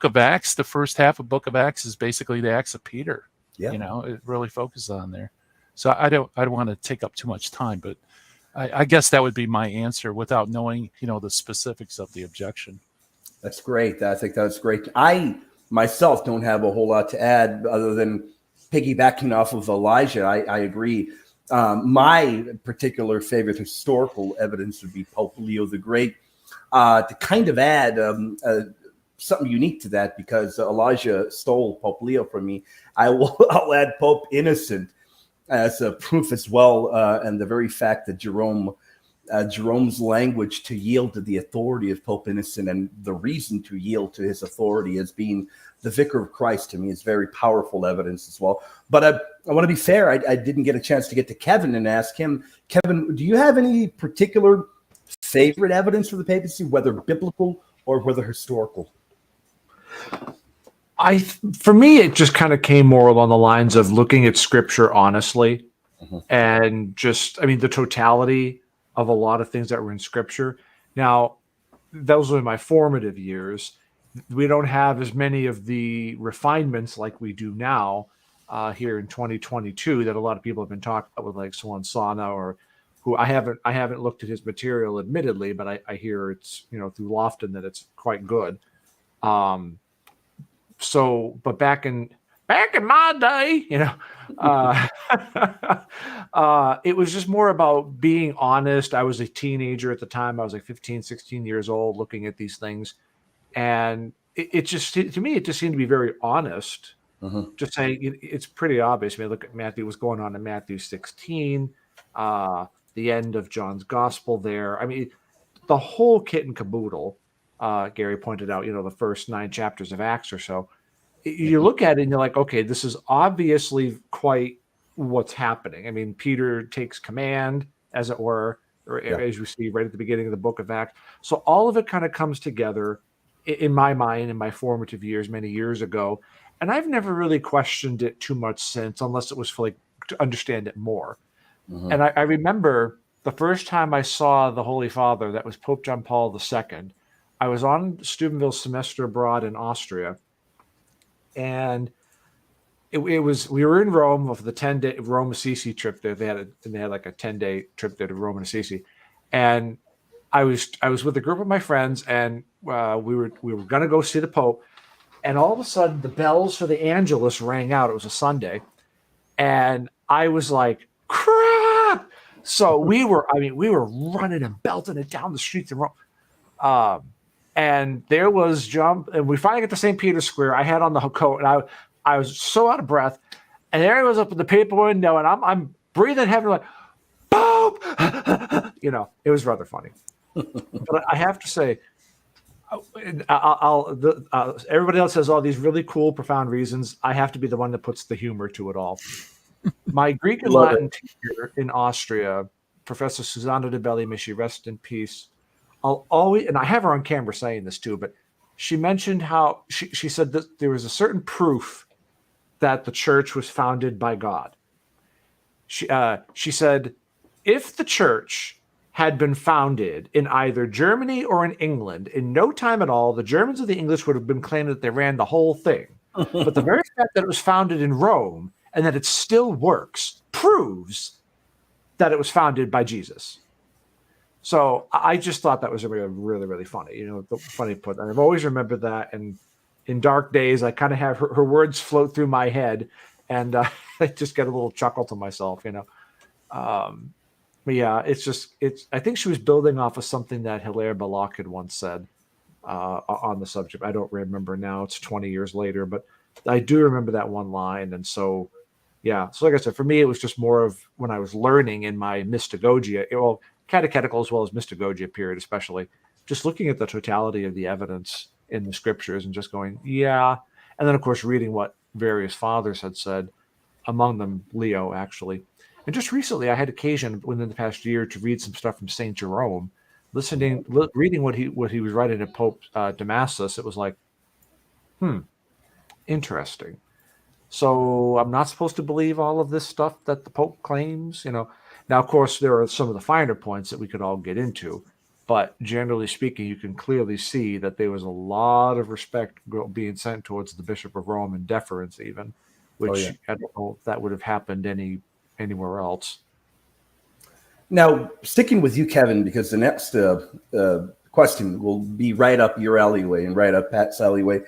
of Acts, the first half of Book of Acts is basically the Acts of Peter. Yeah. It really focuses on there. So I don't want to take up too much time, but I guess that would be my answer without knowing, the specifics of the objection. That's great. I think that's great. I myself don't have a whole lot to add other than piggybacking off of Elijah. I agree. My particular favorite historical evidence would be Pope Leo the Great. To kind of add something unique to that, because Elijah stole Pope Leo from me, I'll add Pope Innocent as a proof as well, and the very fact that Jerome's language to yield to the authority of Pope Innocent, and the reason to yield to his authority as being the vicar of Christ, to me is very powerful evidence as well. But I want to be fair. I didn't get a chance to get to Kevin and ask him, Kevin, do you have any particular favorite evidence for the papacy, whether biblical or whether historical? For me, it just kind of came more along the lines of looking at scripture honestly, and just, the totality of a lot of things that were in scripture. Now, those were my formative years. We don't have as many of the refinements like we do now here in 2022 that a lot of people have been talking about with, like Swan Sana, or who I haven't looked at his material admittedly, but I hear it's, through Lofton, that it's quite good. But back in my day, it was just more about being honest. I was a teenager at the time. I was like 15, 16 years old looking at these things. And it just, to me, it just seemed to be very honest. Just saying it's pretty obvious. Look at Matthew, what's going on in Matthew 16, the end of John's gospel there. The whole kit and caboodle. Gary pointed out, the first 9 chapters of Acts or so. You look at it and you're like, okay, this is obviously quite what's happening. Peter takes command, as it were, as we see right at the beginning of the book of Acts. So all of it kind of comes together in my mind, in my formative years, many years ago. And I've never really questioned it too much since, unless it was for to understand it more. And I remember the first time I saw the Holy Father, that was Pope John Paul II. I was on Steubenville's semester abroad in Austria, and we were in Rome for the 10-day Rome Assisi trip there. They had like a 10-day trip there to Rome and Assisi, and I was with a group of my friends, and we were going to go see the Pope, and all of a sudden the bells for the Angelus rang out. It was a Sunday, and I was like, crap! So we were running and belting it down the streets of Rome. And there was and we finally got to St. Peter's Square. I had on the coat, and I was so out of breath. And there he was up in the paper window, and I'm breathing heavy, like, Pope! It was rather funny. But I have to say, everybody else has all these really cool, profound reasons. I have to be the one that puts the humor to it all. My Greek and Latin teacher in Austria, Professor Susanna de Belli, may she rest in peace. I'll always, and I have her on camera saying this too, but she mentioned how she said that there was a certain proof that the church was founded by God. She said, if the church had been founded in either Germany or in England, in no time at all, the Germans or the English would have been claiming that they ran the whole thing. But the very fact that it was founded in Rome and that it still works proves that it was founded by Jesus. So I just thought that was really, really funny. The funny put. And I've always remembered that. And in dark days, I kind of have her words float through my head. And I just get a little chuckle to myself, you know. But yeah, it's. I think she was building off of something that Hilaire Belloc had once said on the subject. I don't remember now. It's 20 years later, but I do remember that one line. And so, yeah. So like I said, for me, it was just more of when I was learning in my mystagogia, well, catechetical as well as mystagogia period, especially, just looking at the totality of the evidence in the scriptures and just going, yeah. And then, of course, reading what various fathers had said, among them Leo, actually. And just recently, I had occasion within the past year to read some stuff from Saint Jerome, reading what he was writing to Pope Damasus. It was like, interesting. So I'm not supposed to believe all of this stuff that the Pope claims, you know. Now, of course, there are some of the finer points that we could all get into, but generally speaking, you can clearly see that there was a lot of respect being sent towards the Bishop of Rome and deference, even, which I don't know if that would have happened anywhere else. Now, sticking with you, Kevin, because the next question will be right up your alleyway and right up Pat's alleyway.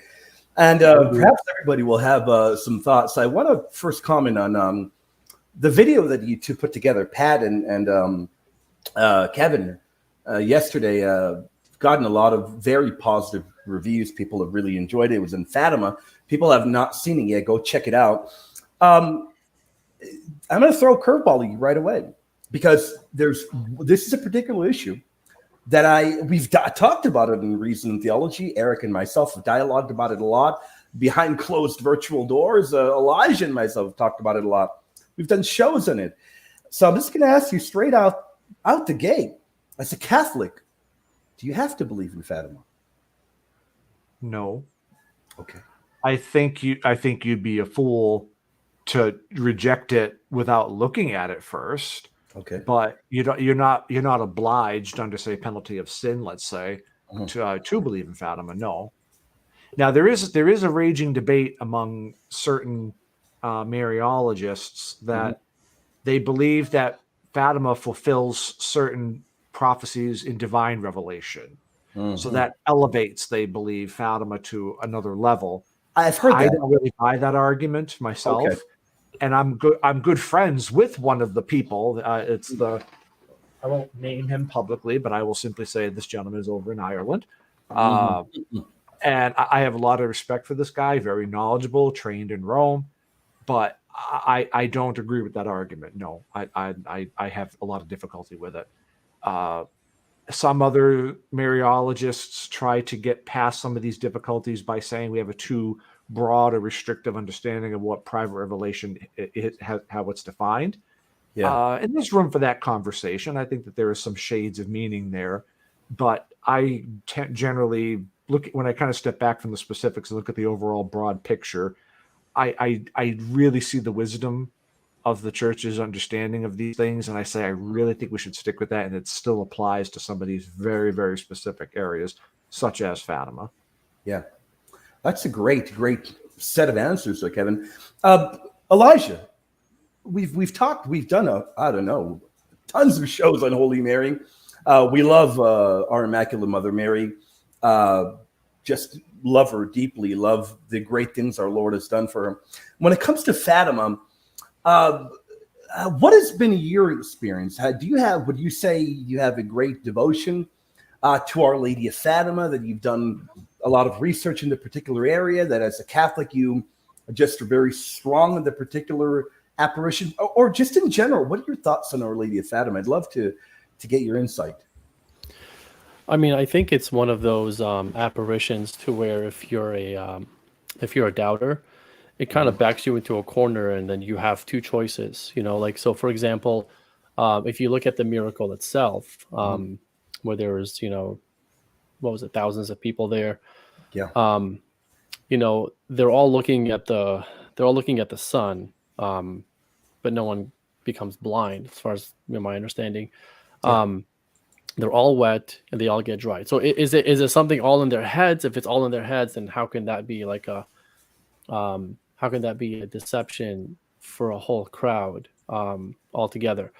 And perhaps everybody will have some thoughts. I want to first comment on the video that you two put together, Pat and Kevin, yesterday. Gotten a lot of very positive reviews. People have really enjoyed it. It was in Fatima. People have not seen it yet. Go check it out. I'm going to throw a curveball at you right away, because this is a particular issue that we've talked about it in Reason and Theology. Eric and myself have dialogued about it a lot behind closed virtual doors. Elijah and myself have talked about it a lot. We've done shows on it. So I'm just going to ask you straight out the gate, as a Catholic, do you have to believe in Fatima? No. Okay. I think you'd be a fool to reject it without looking at it first. Okay. But you're not obliged under, say, penalty of sin, let's say, to believe in Fatima. No. Now there is a raging debate among certain Mariologists that they believe that Fatima fulfills certain prophecies in divine revelation, so that elevates, they believe, Fatima to another level. I've heard that. I don't really buy that argument myself. Okay. And I'm good friends with one of the people. I won't name him publicly, but I will simply say this gentleman is over in Ireland. And I have a lot of respect for this guy, very knowledgeable, trained in Rome. But I don't agree with that argument. No, I have a lot of difficulty with it. Some other Mariologists try to get past some of these difficulties by saying we have a too broad or restrictive understanding of what private revelation how it's defined. Yeah. And there's room for that conversation. I think that there is some shades of meaning there, but I generally when I kind of step back from the specifics and look at the overall broad picture, I really see the wisdom of the church's understanding of these things. And I say, I really think we should stick with that. And it still applies to some of these very, very specific areas, such as Fatima. Yeah. That's a great set of answers there, Kevin. Elijah, we've done tons of shows on Holy Mary. We love our Immaculate Mother Mary. Just love her deeply, love the great things our Lord has done for her. When it comes to Fatima, what has been your experience? Would you say you have a great devotion to Our Lady of Fatima, that you've done a lot of research in the particular area, that as a Catholic you just are very strong in the particular apparition, or just in general? What are your thoughts on Our Lady of Fatima? I'd love to get your insight. I mean, I think it's one of those apparitions to where if you're a doubter, it kind of backs you into a corner, and then you have two choices. Like, so for example, if you look at the miracle itself, where there was, what was it, thousands of people there. Yeah. They're all looking at the sun, but no one becomes blind, as far as my understanding. Yeah. They're all wet and they all get dry. So is it something all in their heads? If it's all in their heads, then how can that be a deception for a whole crowd altogether?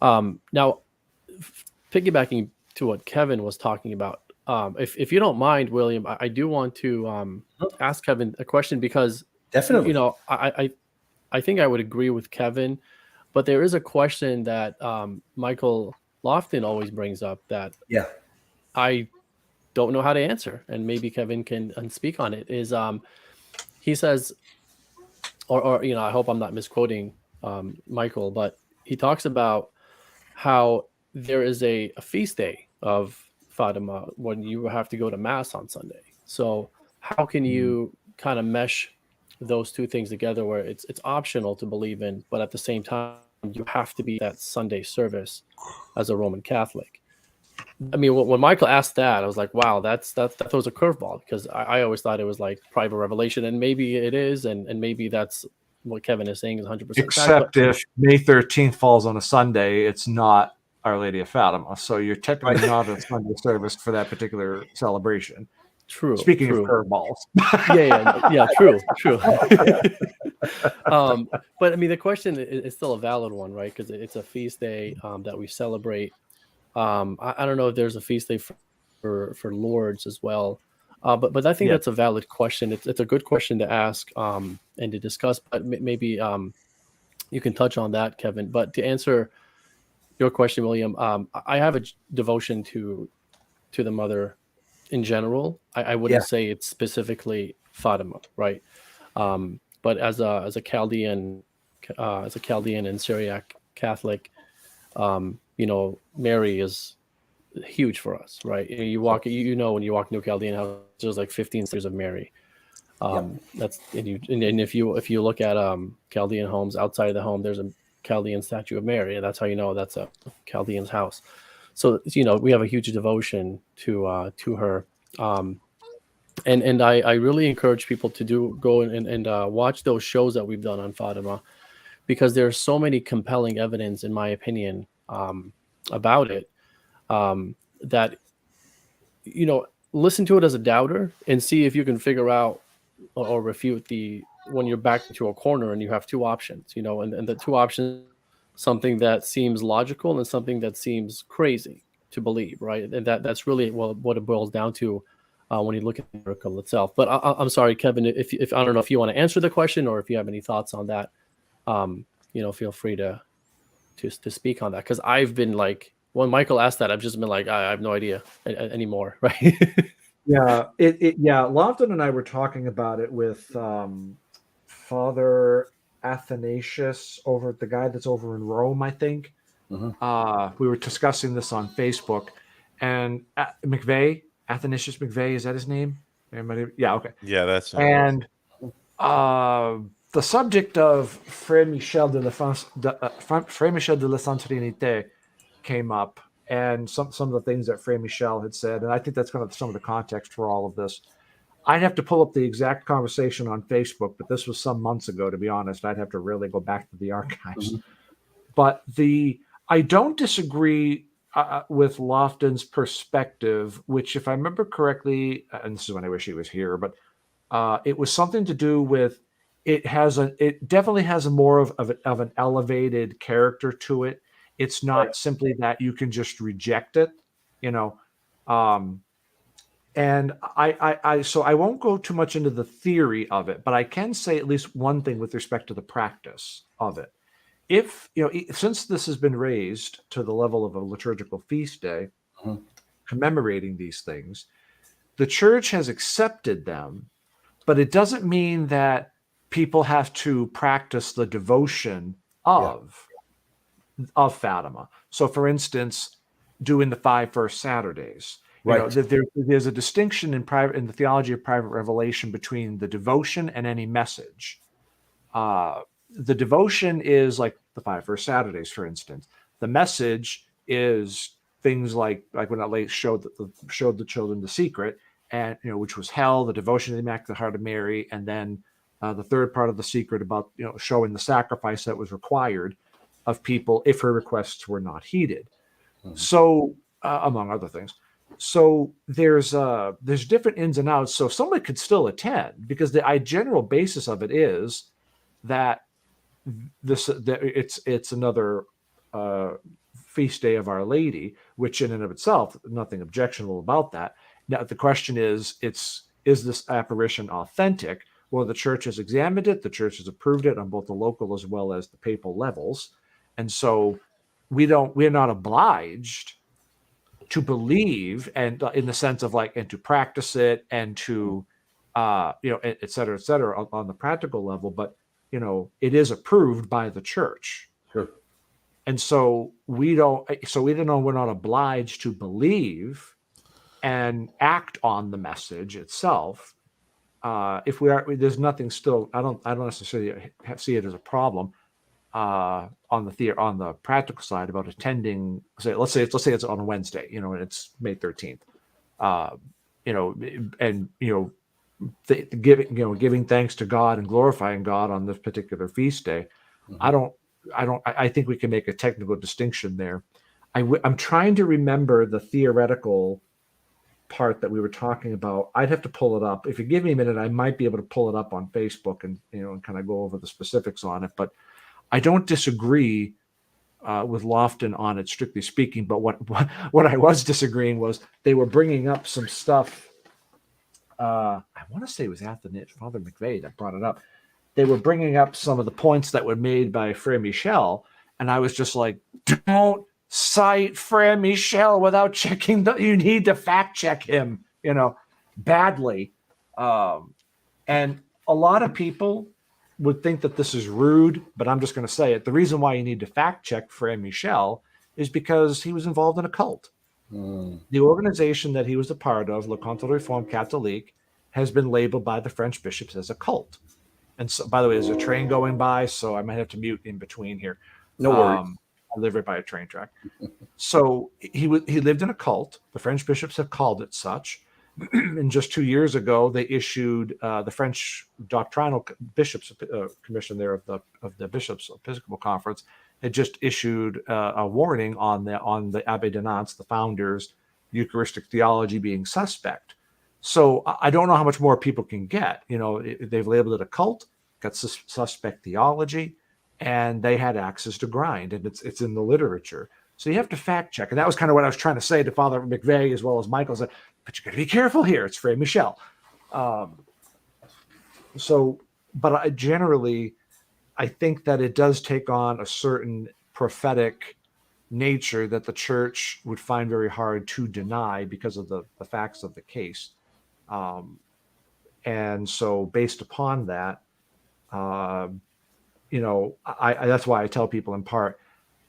Now, piggybacking to what Kevin was talking about, if you don't mind, William, I do want to ask Kevin a question, because definitely, I think I would agree with Kevin, but there is a question that Michael Lofton always brings up that Yeah. I don't know how to answer, and maybe Kevin can speak on it. Is he says, or I hope I'm not misquoting Michael, but he talks about how there is a feast day of Fatima when you have to go to mass on Sunday. So how can you kind of mesh those two things together where it's optional to believe in, but at the same time you have to be that Sunday service as a Roman Catholic? I mean, when Michael asked that, I was like, wow, that was a curveball, because I always thought it was like private revelation, and maybe it is, and maybe that's what Kevin is saying is 100% fact. Except if May 13th falls on a Sunday, it's not Our Lady of Fatima. So you're technically not a Sunday service for that particular celebration. True. Speaking true. of curveballs. Yeah, true. But I mean, the question is still a valid one, right? Because it's a feast day that we celebrate. I don't know if there's a feast day for Lourdes as well. But I think that's a valid question. It's a good question to ask and to discuss. But maybe you can touch on that, Kevin. But to answer your question, William, I have a devotion to the Mother in general. I wouldn't say it's specifically Fatima, right? But as a Chaldean and Syriac Catholic, Mary is huge for us, right? You walk, when you walk into a Chaldean house, there's like 15 statues of Mary. That's and if you look at Chaldean homes, outside of the home, there's a Chaldean statue of Mary, and that's how you know that's a Chaldean's house. So we have a huge devotion to her, and I really encourage people to go and watch those shows that we've done on Fatima, because there's so many compelling evidence, in my opinion, about it, that listen to it as a doubter and see if you can figure out or refute when you're backed into a corner and you have two options, and the two options, something that seems logical and something that seems crazy to believe, right? And that's really what it boils down to when you look at the miracle itself. But I'm sorry, Kevin, if I don't know if you want to answer the question or if you have any thoughts on that, feel free to speak on that, because I've been like, when Michael asked that, I've just been like, I have no idea anymore, right? Lofton and I were talking about it with Father Athanasius, the guy that's over in Rome, I think. Mm-hmm. We were discussing this on Facebook, and Athanasius McVeigh, is that his name? Yeah, okay. Yeah, that's it. And the subject of Frère Michel de la Sainte Trinité came up, and some of the things that Frère Michel had said, and I think that's kind of some of the context for all of this. I'd have to pull up the exact conversation on Facebook, but this was some months ago, to be honest. I'd have to really go back to the archives. Mm-hmm. But I don't disagree with Lofton's perspective, which, if I remember correctly, and this is when I wish he was here, but it was something to do with it definitely has a more of an elevated character to it. It's not simply that you can just reject it, and so I won't go too much into the theory of it, but I can say at least one thing with respect to the practice of it. If, since this has been raised to the level of a liturgical feast day, commemorating these things, the church has accepted them, but it doesn't mean that people have to practice the devotion of Fatima. So, for instance, doing the 5 first Saturdays. Right. There's a distinction in the theology of private revelation between the devotion and any message. The devotion is like the 5 first Saturdays, for instance. The message is things like when Our Lady showed the children the secret, and which was hell, the devotion to the Immaculate Heart of Mary, and then the third part of the secret about showing the sacrifice that was required of people if her requests were not heeded. Mm-hmm. So, among other things. So there's different ins and outs. So somebody could still attend, because the general basis of it is that it's another feast day of Our Lady, which in and of itself, nothing objectionable about that. Now the question is this apparition authentic? Well, the church has examined it. The church has approved it on both the local as well as the papal levels. And so we're not obliged to believe, and in the sense of like, and to practice it, and to, et cetera, on the practical level. But, it is approved by the church. Sure. And so even though we're not obliged to believe and act on the message itself, if we are, there's nothing still. I don't necessarily see it as a problem on the practical side about attending. Let's say it's on a Wednesday, and it's May 13th. Giving thanks to God and glorifying God on this particular feast day. Mm-hmm. I think we can make a technical distinction there. I'm trying to remember the theoretical part that we were talking about. I'd have to pull it up. If you give me a minute, I might be able to pull it up on Facebook and kind of go over the specifics on it. But I don't disagree with Lofton on it, strictly speaking. But what I was disagreeing was they were bringing up some stuff. I want to say it was Father McVeigh that brought it up. They were bringing up some of the points that were made by Frere Michel, and I was just like, don't cite Frere Michel without checking. You need to fact check him, badly. And a lot of people would think that this is rude, but I'm just going to say it. The reason why you need to fact check Frere Michel is because he was involved in a cult. The organization that he was a part of, Le Contre Réforme Catholique, has been labeled by the French bishops as a cult. And so, by the way, there's a train going by, so I might have to mute in between here. No worries. I live right by a train track. So he lived in a cult. The French bishops have called it such. And just 2 years ago, they issued the French Doctrinal Bishops Commission there of the Bishops Episcopal Conference had just issued a warning on the Abbé de Nantes, the founder's Eucharistic theology being suspect. So I don't know how much more people can get. They've labeled it a cult, got suspect theology, and they had axes to grind, and it's in the literature. So you have to fact check. And that was kind of what I was trying to say to Father McVeigh as well as Michael. Said, but you got to be careful here. It's Frere Michel. But I think that it does take on a certain prophetic nature that the church would find very hard to deny because of the facts of the case. And so based upon that, that's why I tell people in part,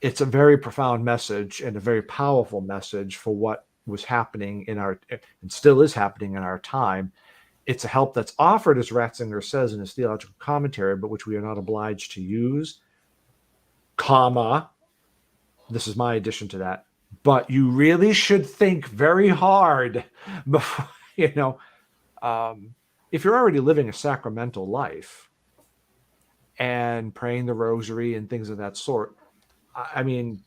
it's a very profound message and a very powerful message for what was happening and still is happening in our time. It's a help that's offered, as Ratzinger says in his theological commentary, but which we are not obliged to use, this is my addition to that, but you really should think very hard before, if you're already living a sacramental life and praying the rosary and things of that sort, I mean,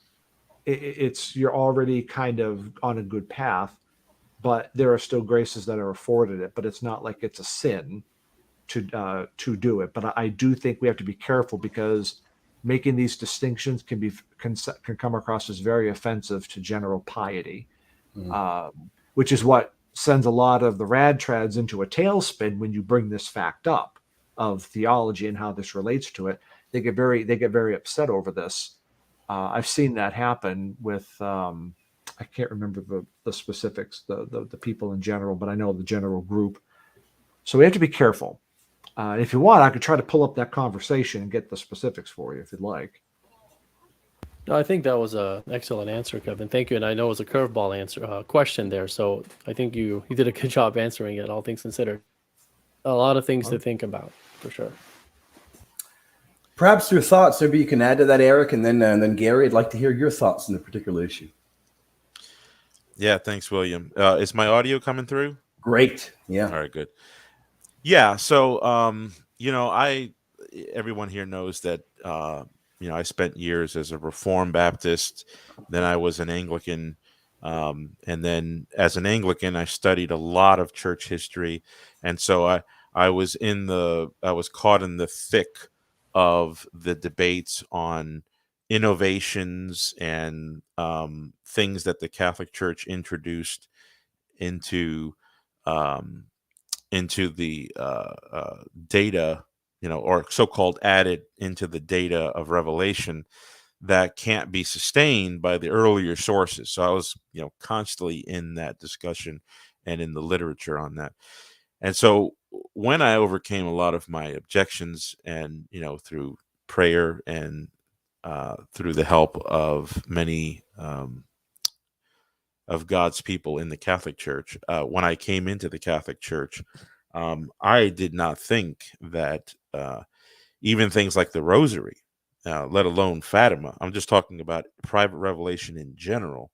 you're already kind of on a good path, but there are still graces that are afforded it. But it's not like it's a sin to do it. But I do think we have to be careful because making these distinctions can come across as very offensive to general piety, which is what sends a lot of the rad trads into a tailspin when you bring this fact up of theology and how this relates to it. They get very upset over this. I've seen that happen with I can't remember the specifics, the people in general, but I know the general group. So we have to be careful. If you want, I could try to pull up that conversation and get the specifics for you if you'd like. No, I think that was an excellent answer, Kevin. Thank you. And I know it was a curveball question there. So I think you did a good job answering it, all things considered. A lot of things to think about, for sure. Perhaps your thoughts, maybe you can add to that, Eric, and then Gary, I'd like to hear your thoughts on the particular issue. Yeah, thanks, William. Is my audio coming through? Great. Yeah. All right, good. Yeah, so everyone here knows that I spent years as a Reformed Baptist, then I was an Anglican, and then as an Anglican I studied a lot of church history, and so I was caught in the thick of the debates on innovations and things that the Catholic Church introduced into into the data, or so-called added into the data of Revelation that can't be sustained by the earlier sources. So I was, constantly in that discussion and in the literature on that. And so when I overcame a lot of my objections and, through prayer and through the help of many of God's people in the Catholic Church, when I came into the Catholic Church, I did not think that even things like the Rosary, let alone Fatima, I'm just talking about private revelation in general,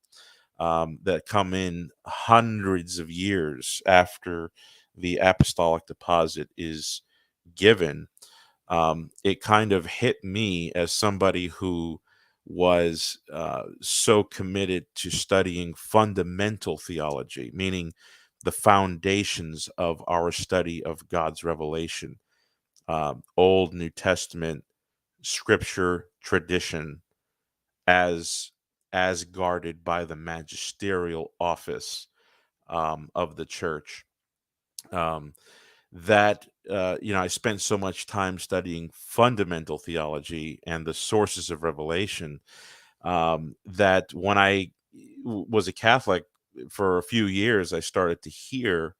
that come in hundreds of years after the apostolic deposit is given. It kind of hit me as somebody who was so committed to studying fundamental theology, meaning the foundations of our study of God's revelation, Old, New Testament, Scripture, tradition, as guarded by the magisterial office of the church. That I spent so much time studying fundamental theology and the sources of revelation, that when I was a Catholic for a few years, I started to hear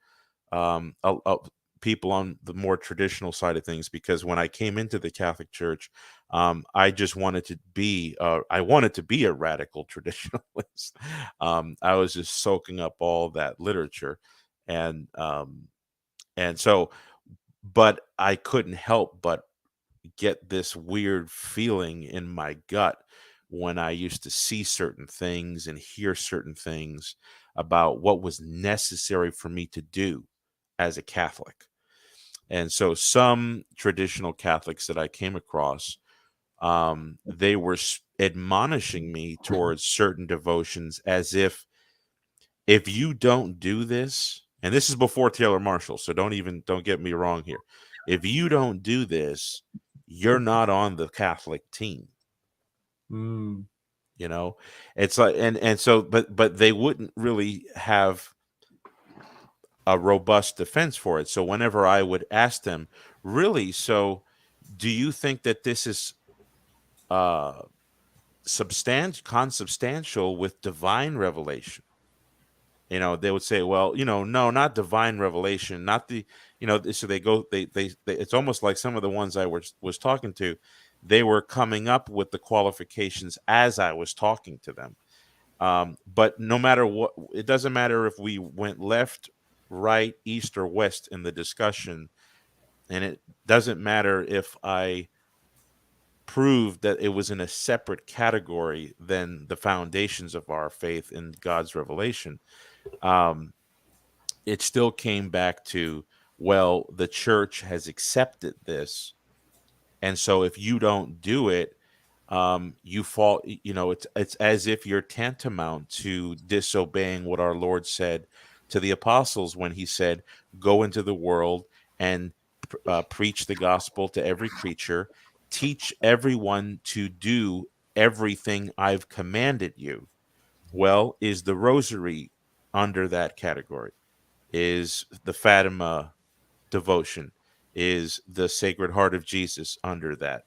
people on the more traditional side of things, because when I came into the Catholic Church, I just wanted to be a radical traditionalist. I was just soaking up all that literature, and so, but I couldn't help but get this weird feeling in my gut when I used to see certain things and hear certain things about what was necessary for me to do as a Catholic. And so some traditional Catholics that I came across, they were admonishing me towards certain devotions, as if you don't do this, and this is before Taylor Marshall, so don't get me wrong here. If you don't do this, you're not on the Catholic team. It's like, and so, but they wouldn't really have a robust defense for it. So whenever I would ask them, really, so do you think that this is consubstantial with divine revelation? They would say, well, no, not divine revelation, not the, so they go, they it's almost like some of the ones I was talking to, they were coming up with the qualifications as I was talking to them. But no matter what, it doesn't matter if we went left, right, east, or west in the discussion. And it doesn't matter if I proved that it was in a separate category than the foundations of our faith in God's revelation. It still came back to, well, the church has accepted this, and so if you don't do it, you fall. It's as if you're tantamount to disobeying what our Lord said to the apostles when he said, "Go into the world and preach the gospel to every creature, teach everyone to do everything I've commanded you." Well, is the rosary under that category? Is the Fatima devotion? Is the Sacred Heart of Jesus under that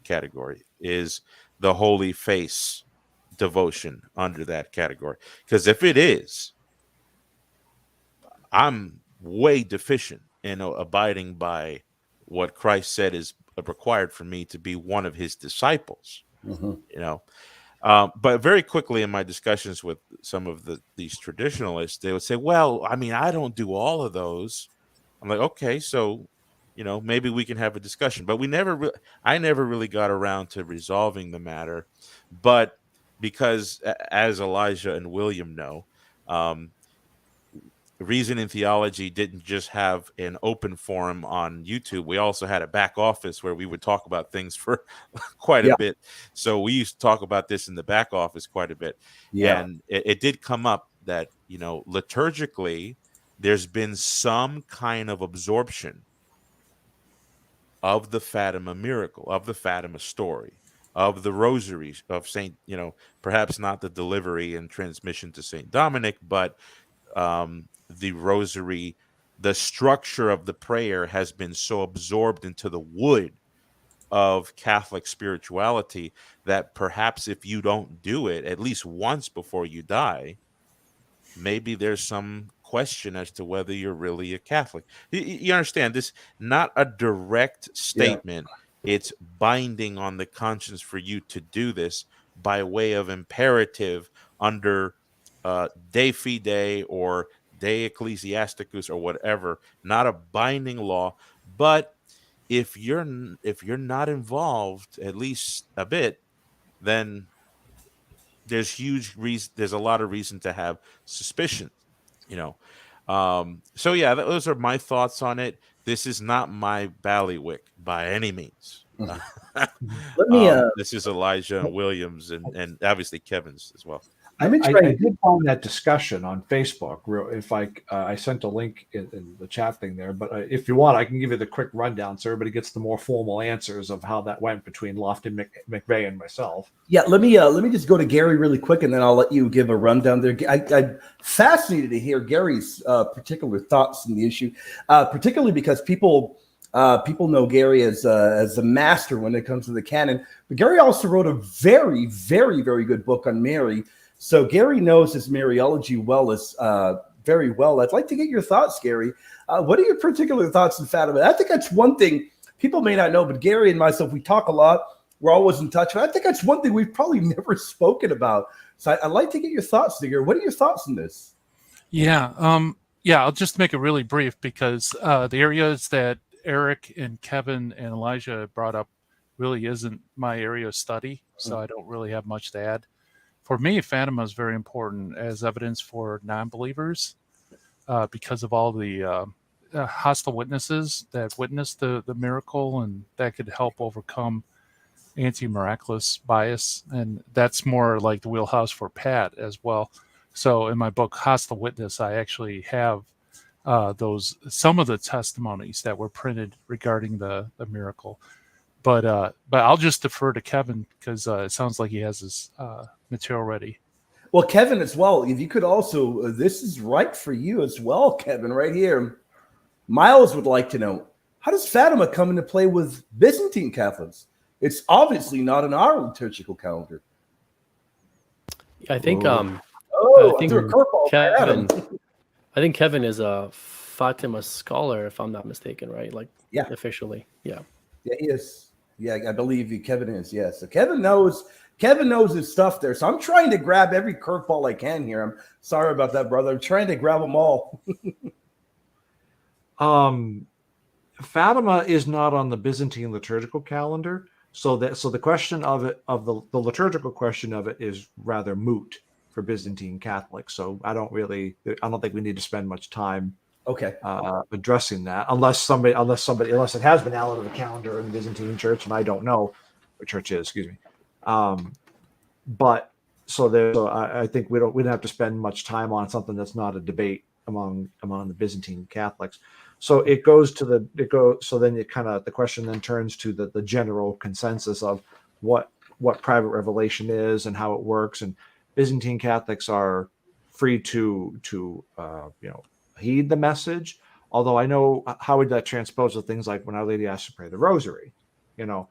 category? Is the Holy Face devotion under that category? Because if it is, I'm way deficient in abiding by what Christ said is required for me to be one of his disciples. But very quickly in my discussions with some of these traditionalists, they would say, well, I mean, I don't do all of those. I'm like, okay, so, maybe we can have a discussion. But I never really got around to resolving the matter. But because, as Elijah and William know, Reason in Theology didn't just have an open forum on YouTube. We also had a back office where we would talk about things for quite a bit. So we used to talk about this in the back office quite a bit. Yeah. And it did come up that, liturgically, there's been some kind of absorption of the Fatima miracle, of the Fatima story, of the rosaries of Saint, perhaps not the delivery and transmission to Saint Dominic, but the rosary the structure of the prayer has been so absorbed into the wood of Catholic spirituality that perhaps if you don't do it at least once before you die, maybe there's some question as to whether you're really a Catholic. You understand this? Not a direct statement. It's binding on the conscience for you to do this by way of imperative under De Fide or De Ecclesiasticus or whatever. Not a binding law, but if you're not involved at least a bit, then there's there's a lot of reason to have suspicion, you know. So yeah, those are my thoughts on it. This is not my ballywick by any means. Let me. This is Elijah and Williams and obviously Kevin's as well. I did find that discussion on Facebook. If I sent a link in the chat thing there, but if you want, I can give you the quick rundown so everybody gets the more formal answers of how that went between Lofton McVeigh and myself. Yeah, let me just go to Gary really quick, and then I'll let you give a rundown there. I'm fascinated to hear Gary's particular thoughts on the issue, particularly because people know Gary as a master when it comes to the canon. But Gary also wrote a very, very, very good book on Mary. So Gary knows his Mariology very well. I'd like to get your thoughts, Gary. What are your particular thoughts on Fatima? I think that's one thing people may not know, but Gary and myself, we talk a lot. We're always in touch. But I think that's one thing we've probably never spoken about. So I'd like to get your thoughts, Gary. What are your thoughts on this? Yeah. I'll just make it really brief because the areas that Eric and Kevin and Elijah brought up really isn't my area of study. So I don't really have much to add. For me, Fatima is very important as evidence for non-believers because of all the hostile witnesses that witnessed the miracle, and that could help overcome anti-miraculous bias. And that's more like the wheelhouse for Pat as well. So in my book, Hostile Witness, I actually have some of the testimonies that were printed regarding the miracle. But I'll just defer to Kevin because it sounds like he has his material ready. Well, Kevin, as well, if you could also, this is right for you as well, Kevin, right here. Miles would like to know, how does Fatima come into play with Byzantine Catholics? It's obviously not in our liturgical calendar. I think I think Kevin is a Fatima scholar, if I'm not mistaken, right? Officially. Yeah, he is. Yeah, I believe Kevin is. Yeah, so Kevin knows his stuff there. So I'm trying to grab every curveball I can here. I'm sorry about that, brother. I'm trying to grab them all. Fatima is not on the Byzantine liturgical calendar, so the question of the liturgical question of it is rather moot for Byzantine Catholics. So I don't think we need to spend much time addressing that unless it has been added to the calendar in the Byzantine Church, and I don't know what church is. Excuse me. But I think we don't have to spend much time on something that's not a debate among the Byzantine Catholics. So it goes to the question then turns to the general consensus of what private revelation is and how it works. And Byzantine Catholics are free to heed the message. Although I know how would that transpose to things like when Our Lady asks to pray the Rosary, the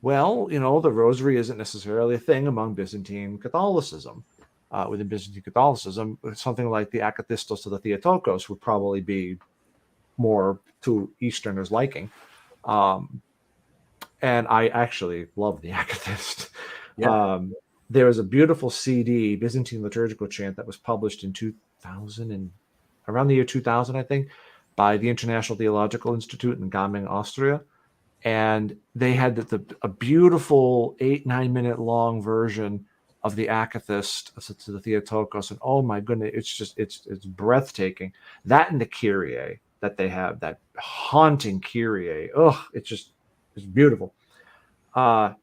Rosary isn't necessarily a thing among Byzantine Catholicism. Within Byzantine Catholicism, something like the Akathistos to the Theotokos would probably be more to Easterners' liking. And I actually love the Akathist. Yeah. There was a beautiful CD, Byzantine Liturgical Chant, that was published in 2000 and around the year 2000, I think, by the International Theological Institute in Gaming, Austria. And they had a beautiful 8-9 minute long version of the Akathist to the Theotokos. And oh my goodness, it's breathtaking. That and the Kyrie that they have, that haunting Kyrie. Oh, it's beautiful.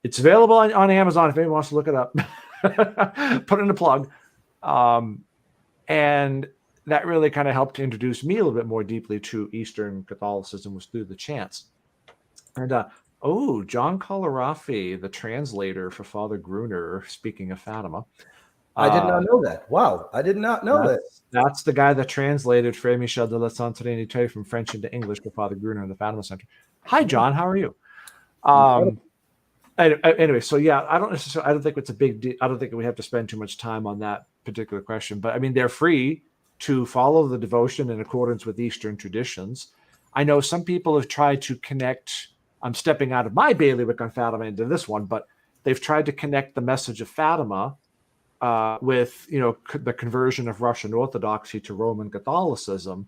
It's available on Amazon if anyone wants to look it up. Put in a plug. And that really kind of helped to introduce me a little bit more deeply to Eastern Catholicism, was through the chants. And John Colarafi, the translator for Father Gruner, speaking of Fatima, I did not know that. Wow, I did not know that. That's the guy that translated Frère Michel de la Sainte Trinité from French into English for Father Gruner in the Fatima Center. Hi, John. How are you? Anyway, so yeah, I don't think it's a big deal. I don't think we have to spend too much time on that particular question. But I mean, they're free to follow the devotion in accordance with Eastern traditions. I know some people have tried to connect. I'm stepping out of my bailiwick on Fatima into this one, but they've tried to connect the message of Fatima with the conversion of Russian Orthodoxy to Roman Catholicism.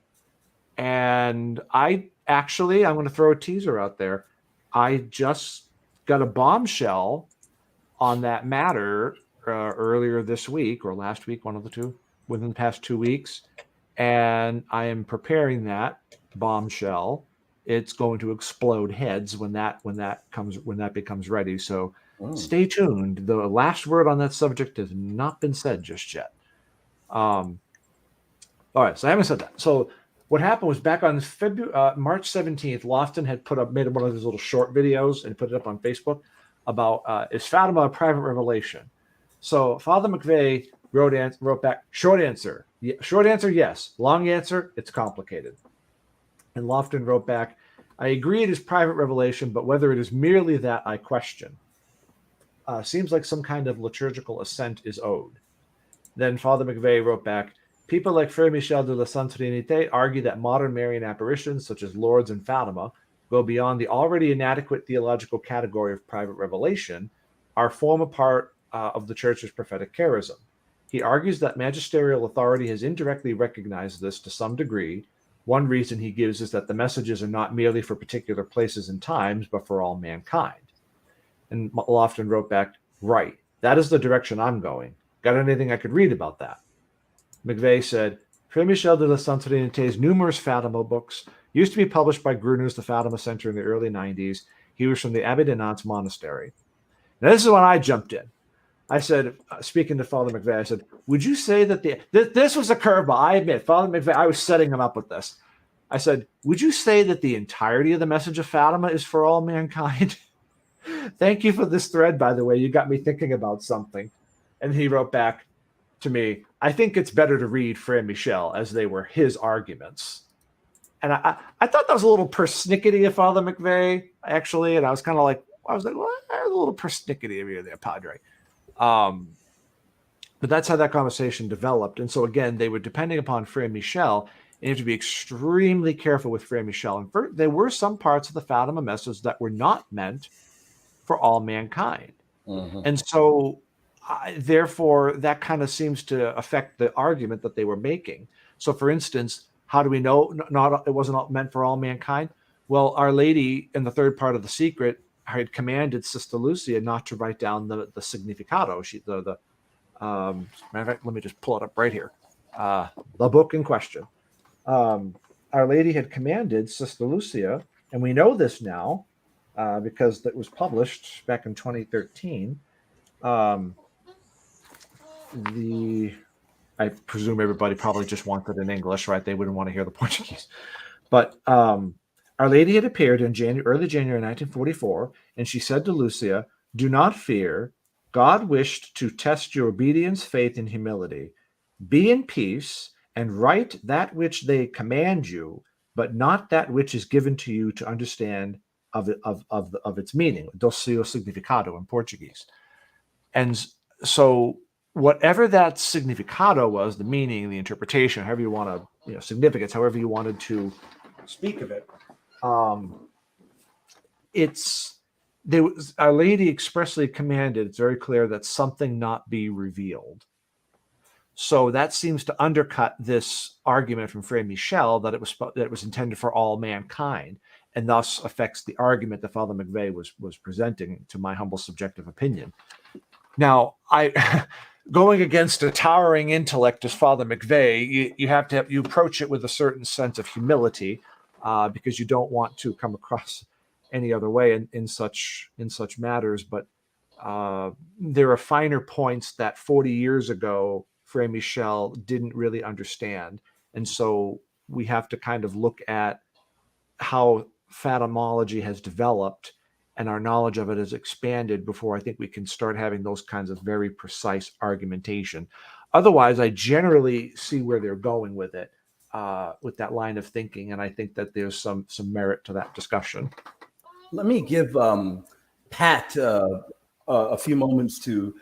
And I'm going to throw a teaser out there. I just got a bombshell on that matter earlier this week or last week, one of the two, within the past 2 weeks. And I am preparing that bombshell. It's going to explode heads when that becomes ready. So stay tuned. The last word on that subject has not been said just yet. All right, so I haven't said that. So what happened was back on March 17th, Lofton had made one of those little short videos and put it up on Facebook about is Fatima a private revelation? So Father McVeigh wrote back, short answer, yes. Long answer, it's complicated. And Lofton wrote back, I agree it is private revelation, but whether it is merely that, I question. Seems like some kind of liturgical assent is owed. Then Father McVeigh wrote back, people like Frère Michel de la Sainte Trinité argue that modern Marian apparitions, such as Lourdes and Fatima, go beyond the already inadequate theological category of private revelation, form a part of the Church's prophetic charism. He argues that magisterial authority has indirectly recognized this to some degree. One reason he gives is that the messages are not merely for particular places and times, but for all mankind. And Lofton wrote back, right, that is the direction I'm going. Got anything I could read about that? McVeigh said, Frère Michel de la Sainte Trinité's numerous Fatima books used to be published by Gruner's The Fatima Center in the early 90s. He was from the Abbé de Nantes Monastery. Now, this is when I jumped in. I said, speaking to Father McVeigh, I said, would you say that this was a curveball? I admit, Father McVeigh, I was setting him up with this. I said, would you say that the entirety of the message of Fatima is for all mankind? Thank you for this thread, by the way. You got me thinking about something. And he wrote back to me, I think it's better to read Frère Michel as they were his arguments. And I thought that was a little persnickety of Father McVeigh, actually. And I was kind of like, well, a little persnickety of you there, Padre. But that's how that conversation developed. And so again, they were depending upon Frère Michel, and you have to be extremely careful with Frère Michel. And there were some parts of the Fatima message that were not meant for all mankind. Mm-hmm. And so therefore, that kind of seems to affect the argument that they were making. So for instance, how do we know it wasn't meant for all mankind? Well, Our Lady in the third part of The Secret had commanded Sister Lucia not to write down the significado. Matter of fact, let me just pull it up right here. The book in question. Our Lady had commanded Sister Lucia, and we know this now because it was published back in 2013. I presume everybody probably just wanted it in English, right? They wouldn't want to hear the Portuguese. But Our Lady had appeared in early January 1944, and she said to Lucia, do not fear. God wished to test your obedience, faith, and humility. Be in peace and write that which they command you, but not that which is given to you to understand of its meaning. Docio significado in Portuguese. And so whatever that significado was, the meaning, the interpretation, however you want to, significance, however you wanted to speak of it, Our Lady expressly commanded, it's very clear, that something not be revealed. So that seems to undercut this argument from Frère Michel that it was intended for all mankind, and thus affects the argument that Father McVeigh was presenting, to my humble subjective opinion. Now, going against a towering intellect as Father McVeigh, you approach it with a certain sense of humility, because you don't want to come across any other way in such matters. But there are finer points that 40 years ago Frère Michel didn't really understand, and so we have to kind of look at how Fatimology has developed and our knowledge of it has expanded before I think we can start having those kinds of very precise argumentation. Otherwise, I generally see where they're going with it, with that line of thinking, and I think that there's some merit to that discussion. Let me give Pat a few moments to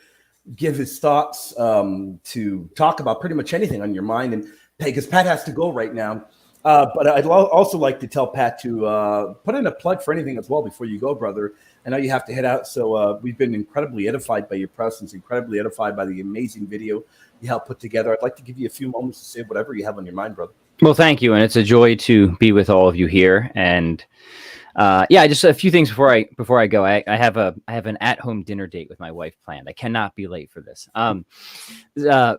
give his thoughts, to talk about pretty much anything on your mind, and because Pat has to go right now. But I'd also like to tell Pat to put in a plug for anything as well before you go, brother. I know you have to head out, so we've been incredibly edified by your presence, incredibly edified by the amazing video you helped put together. I'd like to give you a few moments to say whatever you have on your mind, brother. Well, thank you, and it's a joy to be with all of you here. And just a few things before I go. I have an at-home dinner date with my wife planned. I cannot be late for this.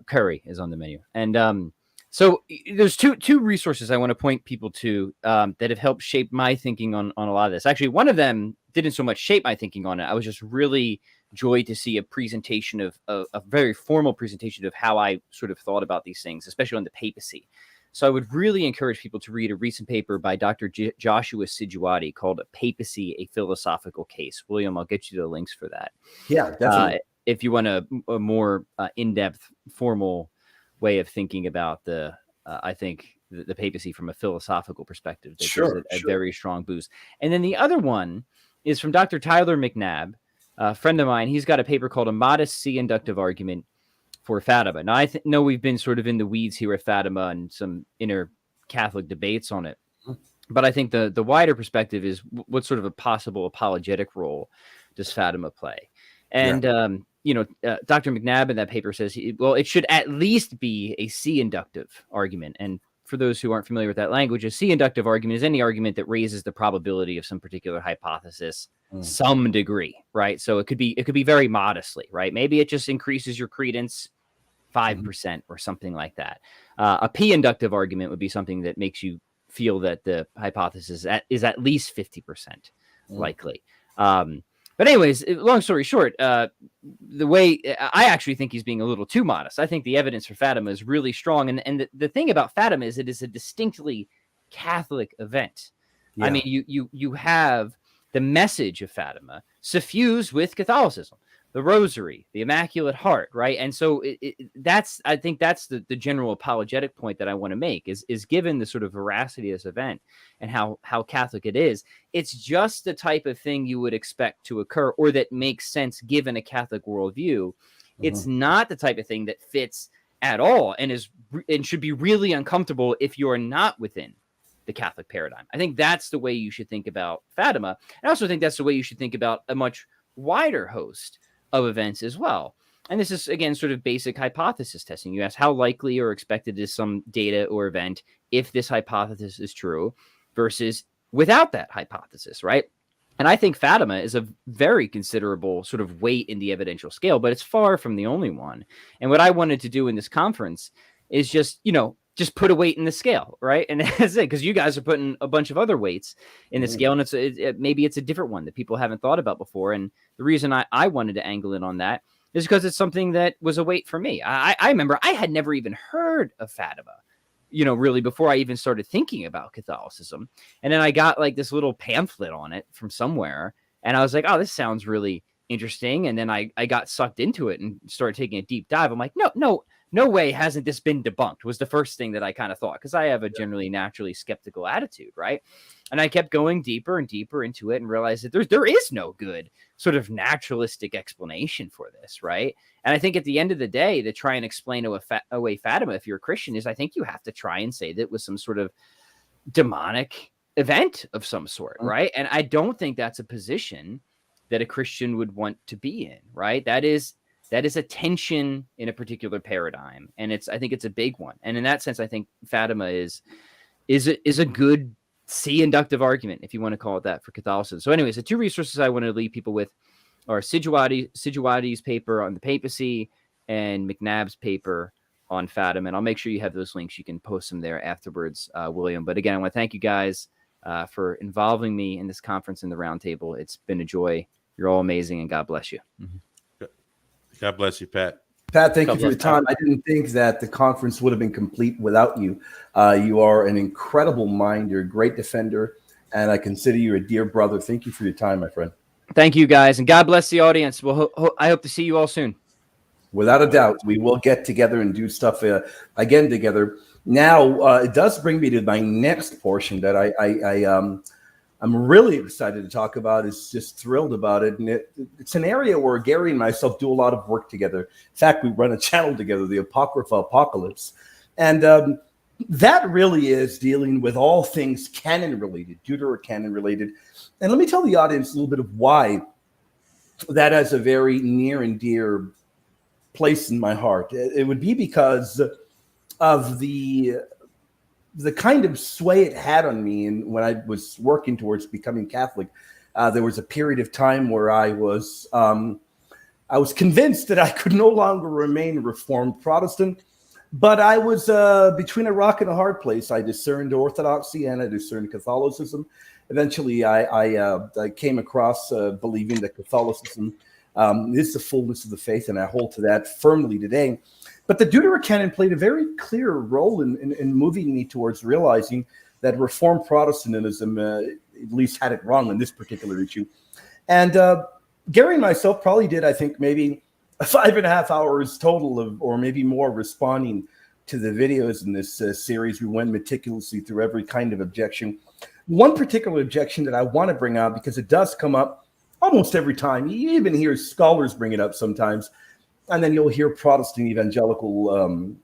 Curry is on the menu, and so there's two resources I want to point people to that have helped shape my thinking on a lot of this. Actually, one of them didn't so much shape my thinking on it. I was just really joyed to see a presentation of a very formal presentation of how I sort of thought about these things, especially on the papacy. So I would really encourage people to read a recent paper by Dr. Joshua Sijuati called "Papacy: A Philosophical Case." William, I'll get you the links for that. Yeah, definitely. If you want a more in-depth, formal way of thinking about I think the papacy from a philosophical perspective, that gives it a very strong boost. And then the other one is from Dr. Tyler McNabb, a friend of mine. He's got a paper called "A Modest C-Inductive Argument for Fatima." Now, I know we've been sort of in the weeds here at Fatima and some inner Catholic debates on it, but I think the wider perspective is what sort of a possible apologetic role does Fatima play? And Dr. McNabb in that paper says, it should at least be a C-inductive argument. And for those who aren't familiar with that language, a C-inductive argument is any argument that raises the probability of some particular hypothesis some degree, right? So it could be very modestly, right? Maybe it just increases your credence 5% or something like that. A P-inductive argument would be something that makes you feel that the hypothesis is at least 50% likely. But anyways, long story short, the way I actually think he's being a little too modest. I think the evidence for Fatima is really strong. And the thing about Fatima is it is a distinctly Catholic event. Yeah. I mean, you have the message of Fatima suffused with Catholicism, the Rosary, the Immaculate Heart, right? And so I think that's the general apologetic point that I want to make is given the sort of veracity of this event and how Catholic it is, it's just the type of thing you would expect to occur or that makes sense given a Catholic worldview. It's not the type of thing that fits at all and should be really uncomfortable if you're not within the Catholic paradigm. I think that's the way you should think about Fatima. I also think that's the way you should think about a much wider host of events as well. And this is, again, sort of basic hypothesis testing. You ask how likely or expected is some data or event if this hypothesis is true versus without that hypothesis, right? And I think Fatima is a very considerable sort of weight in the evidential scale, but it's far from the only one. And what I wanted to do in this conference is just put a weight in the scale, right? And that's it, because you guys are putting a bunch of other weights in the scale, and maybe it's a different one that people haven't thought about before. And the reason I wanted to angle in on that is because it's something that was a weight for me. I remember I had never even heard of Fatima, really before I even started thinking about Catholicism. And then I got like this little pamphlet on it from somewhere, and I was like, oh, this sounds really interesting. And then I got sucked into it and started taking a deep dive. I'm like, no way hasn't this been debunked, was the first thing that I kind of thought, because I have a generally naturally skeptical attitude, right? And I kept going deeper and deeper into it and realized that there is no good sort of naturalistic explanation for this, right? And I think at the end of the day, to try and explain away Fatima, if you're a Christian, is I think you have to try and say that it was some sort of demonic event of some sort, right? And I don't think that's a position that a Christian would want to be in, right? That is a tension in a particular paradigm, and I think it's a big one. And in that sense, I think Fatima is a good C-inductive argument, if you want to call it that, for Catholicism. So anyways, the two resources I want to leave people with are Sijuati's paper on the papacy and McNabb's paper on Fatima. And I'll make sure you have those links. You can post them there afterwards, William. But again, I want to thank you guys for involving me in this conference in the roundtable. It's been a joy. You're all amazing, and God bless you. God bless you, Pat. Pat, thank you for your time. I didn't think that the conference would have been complete without you. You are an incredible mind. You're a great defender, and I consider you a dear brother. Thank you for your time, my friend. Thank you, guys, and God bless the audience. Well, I hope to see you all soon. Without a doubt, we will get together and do stuff again together. Now, it does bring me to my next portion that I'm really excited to talk about. Is just thrilled about it, and it's an area where Gary and myself do a lot of work together. In fact, we run a channel together, the Apocrypha Apocalypse, and that really is dealing with all things canon related, Deuterocanon related. And let me tell the audience a little bit of why that has a very near and dear place in my heart. It would be because of the kind of sway it had on me. And when I was working towards becoming Catholic, there was a period of time where I was convinced that I could no longer remain Reformed Protestant, but I was between a rock and a hard place. I discerned Orthodoxy and I discerned Catholicism. Eventually, I came across believing that Catholicism is the fullness of the faith, and I hold to that firmly today. But the Deuterocanon played a very clear role in moving me towards realizing that Reformed Protestantism at least had it wrong on this particular issue. And Gary and myself probably did, I think, maybe 5.5 hours total or maybe more responding to the videos in this series. We went meticulously through every kind of objection. One particular objection that I want to bring out, because it does come up almost every time. You even hear scholars bring it up sometimes, and then you'll hear Protestant evangelical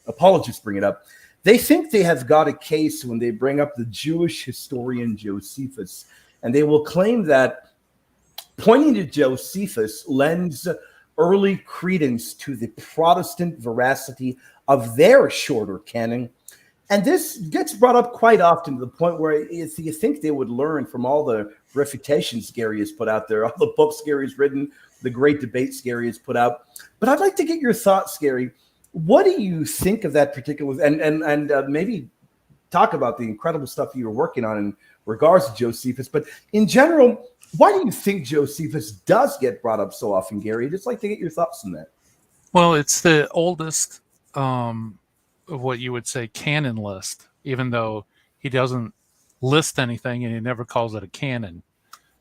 apologists bring it up. They think they have got a case when they bring up the Jewish historian Josephus, and they will claim that pointing to Josephus lends early credence to the Protestant veracity of their shorter canon. And this gets brought up quite often to the point where if you think they would learn from all the refutations Gary has put out there, all the books Gary's written, the great debates Gary has put out. But I'd like to get your thoughts, Gary. What do you think of that particular, and maybe talk about the incredible stuff you were working on in regards to Josephus. But in general, why do you think Josephus does get brought up so often, Gary? I'd just like to get your thoughts on that. Well, it's the oldest, what you would say, canon list, even though he doesn't list anything and he never calls it a canon.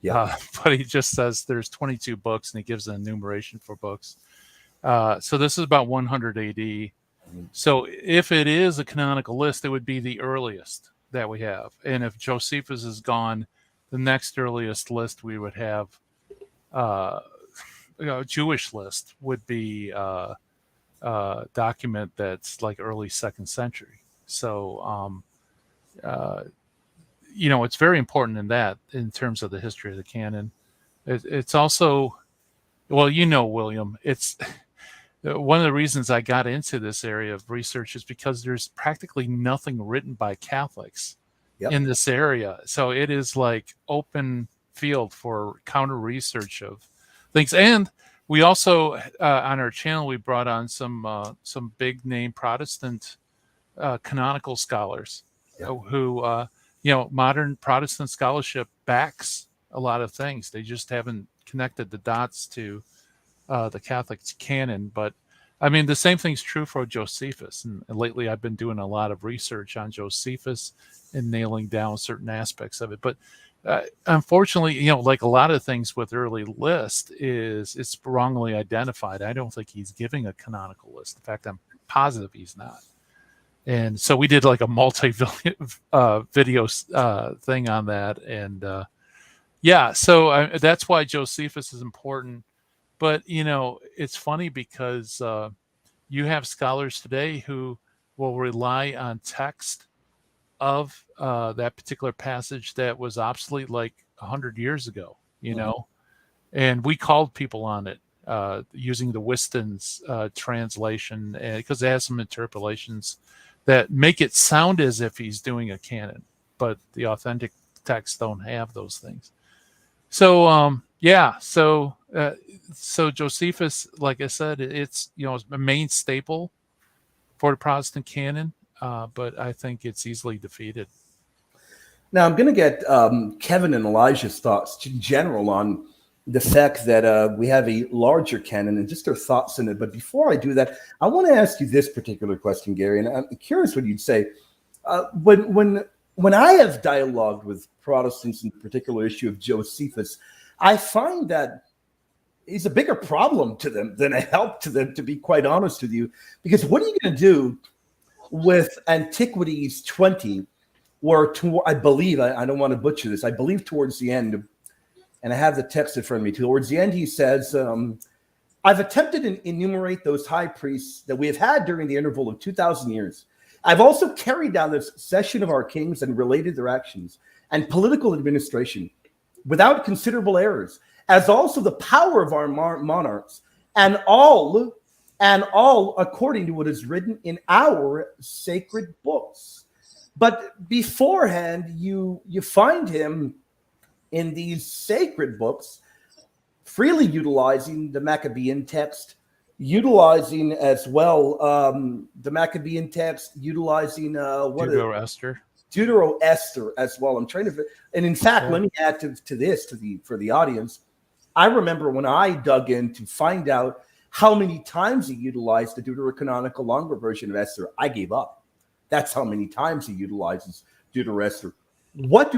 Yeah. But he just says there's 22 books and he gives an enumeration for books. So this is about 100 AD. So if it is a canonical list, it would be the earliest that we have. And if Josephus is gone, the next earliest list we would have, Jewish list would be a document that's like early 2nd century. So, it's very important in terms of the history of the canon. It's also, William, it's one of the reasons I got into this area of research is because there's practically nothing written by Catholics in this area. So it is like open field for counter research of things. And we also, on our channel, we brought on some big name Protestant canonical scholars who, modern Protestant scholarship backs a lot of things. They just haven't connected the dots to the Catholic canon. But I mean, the same thing's true for Josephus. And lately I've been doing a lot of research on Josephus and nailing down certain aspects of it. But unfortunately, like a lot of things with early list it's wrongly identified. I don't think he's giving a canonical list. In fact, I'm positive he's not. And so we did like a multi-video thing on that. And so that's why Josephus is important. But, it's funny because you have scholars today who will rely on text of that particular passage that was obsolete like 100 years ago, and we called people on it using the Whiston's translation because it has some interpolations that make it sound as if he's doing a canon, but the authentic texts don't have those things. So, so Josephus, like I said, it's, a main staple for the Protestant canon, but I think it's easily defeated. Now, I'm going to get Kevin and Elijah's thoughts in general on the fact that we have a larger canon and just their thoughts in it. But before I do that, I want to ask you this particular question, Gary, and I'm curious what you'd say. When I have dialogued with Protestants in the particular issue of Josephus, I find that he's a bigger problem to them than a help to them, to be quite honest with you. Because what are you going to do with Antiquities 20, where I believe, I don't want to butcher this, I believe towards the end, and I have the text in front of me, towards the end he says, I've attempted to enumerate those high priests that we have had during the interval of 2,000 years. I've also carried down the succession of our kings and related their actions and political administration without considerable errors, as also the power of our monarchs, and all according to what is written in our sacred books. But beforehand, you find him in these sacred books freely utilizing the Maccabean text, utilizing as well the Maccabean text, utilizing Deutero-Esther. Deutero-Esther as well. I'm trying to, and in fact, let me add to this for the audience. I remember when I dug in to find out how many times he utilized the Deuterocanonical longer version of Esther, I gave up. That's how many times he utilizes Deutero-Esther. What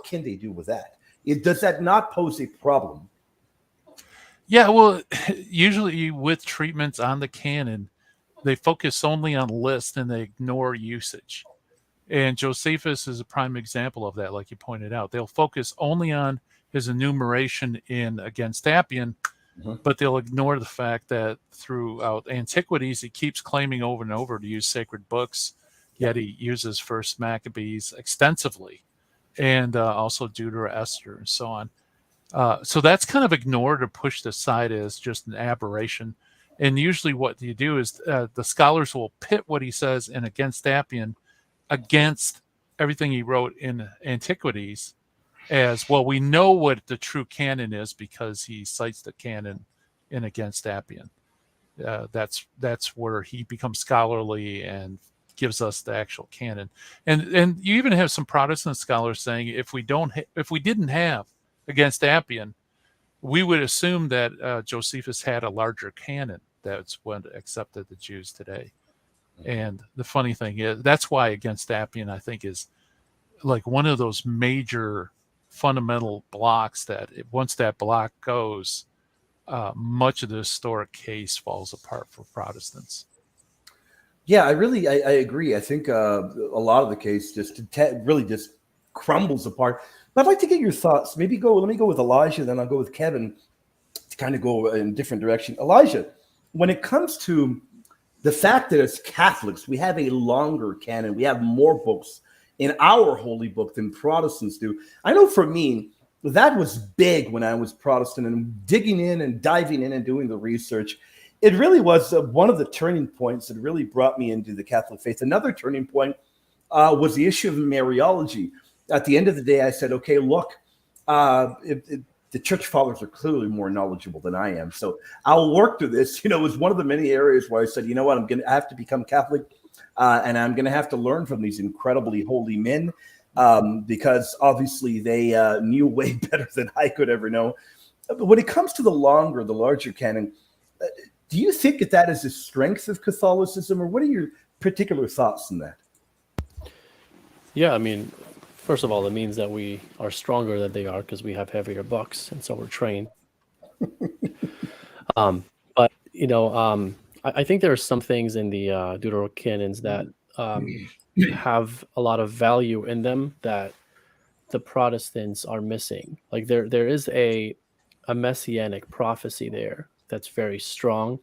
can they do with that? Does that not pose a problem? Yeah, well, usually with treatments on the canon, they focus only on list and they ignore usage. And Josephus is a prime example of that, like you pointed out. They'll focus only on his enumeration in Against Appian, but they'll ignore the fact that throughout Antiquities, he keeps claiming over and over to use sacred books, yet he uses First Maccabees extensively, and also Deutero-Esther and so on. So that's kind of ignored or pushed aside as just an aberration. And usually what you do is the scholars will pit what he says in Against Appian against everything he wrote in Antiquities as, well, we know what the true canon is because he cites the canon in Against Appian. That's where he becomes scholarly and gives us the actual canon. And you even have some Protestant scholars saying if we didn't have Against Appian, we would assume that Josephus had a larger canon. That's what accepted the Jews today. And the funny thing is, that's why Against Appian, I think, is like one of those major fundamental blocks that once that block goes, much of the historic case falls apart for Protestants. Yeah, I agree. I think a lot of the case just really just crumbles apart. But I'd like to get your thoughts. Let me go with Elijah, then I'll go with Kevin to kind of go in a different direction. Elijah, when it comes to the fact that as Catholics, we have a longer canon, we have more books in our holy book than Protestants do. I know for me, that was big when I was Protestant and digging in and diving in and doing the research. It really was one of the turning points that really brought me into the Catholic faith. Another turning point was the issue of Mariology. At the end of the day, I said, okay, look, the church fathers are clearly more knowledgeable than I am. So I'll work through this. It was one of the many areas where I said, you know what, I have to become Catholic and I'm going to have to learn from these incredibly holy men because obviously they knew way better than I could ever know. But when it comes to the larger canon, do you think that is a strength of Catholicism, or what are your particular thoughts on that? Yeah, I mean, first of all, it means that we are stronger than they are because we have heavier books, and so we're trained. But I think there are some things in the Deuterocanons that have a lot of value in them that the Protestants are missing. Like there is a messianic prophecy there that's very strong.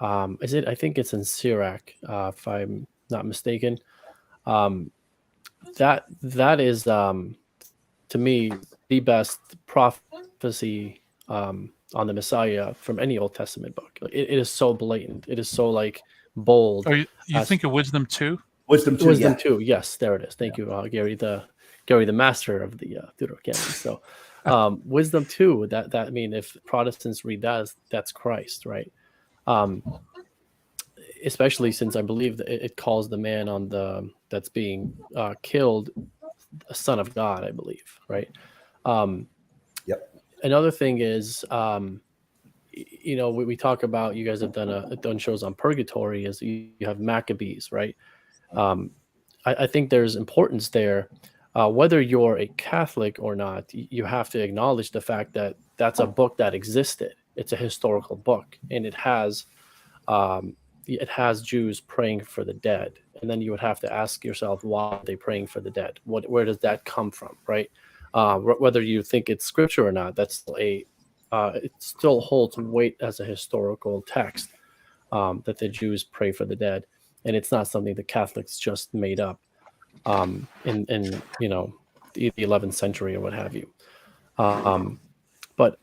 I think it's in Sirach, if I'm not mistaken. That is to me the best prophecy on the Messiah from any Old Testament book. It is so blatant. It is so bold. You think of Wisdom 2? Wisdom 2, Wisdom 2. Yes, there it is. Thank you, Gary, the master of the Deuterocanon. So Wisdom 2, that I mean, if Protestants read that, that's Christ, right? Especially since I believe that it calls the man that's being killed a son of God, I believe, right? Yep. Another thing is, we talk about, you guys have done shows on purgatory, is you have Maccabees, right? I think there's importance there whether you're a Catholic or not, you have to acknowledge the fact that that's a book that existed. It's a historical book, and it has Jews praying for the dead. And then you would have to ask yourself, why are they praying for the dead? Where does that come from, right? Whether you think it's scripture or not, that's it still holds weight as a historical text, that the Jews pray for the dead, and it's not something the Catholics just made up in the 11th century or what have you. But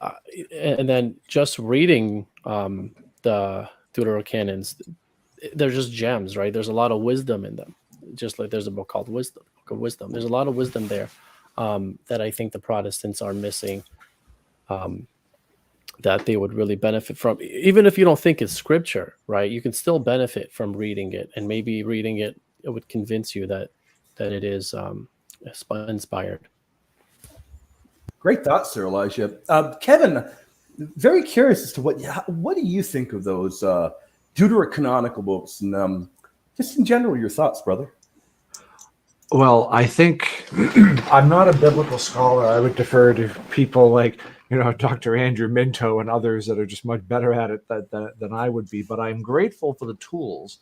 and then just reading the Deuterocanons, they're just gems, right? There's a lot of wisdom in them. Just like there's a book called Book of Wisdom. There's a lot of wisdom there that I think the Protestants are missing, that they would really benefit from. Even if you don't think it's scripture, right? You can still benefit from reading it, and maybe reading it would convince you that it is inspired. Great thoughts, Sir Elijah. Kevin, very curious as to what do you think of those deuterocanonical books, and just in general, your thoughts, brother. Well, I think I'm not a biblical scholar. I would defer to people like, Dr. Andrew Minto and others that are just much better at it than I would be. But I'm grateful for the tools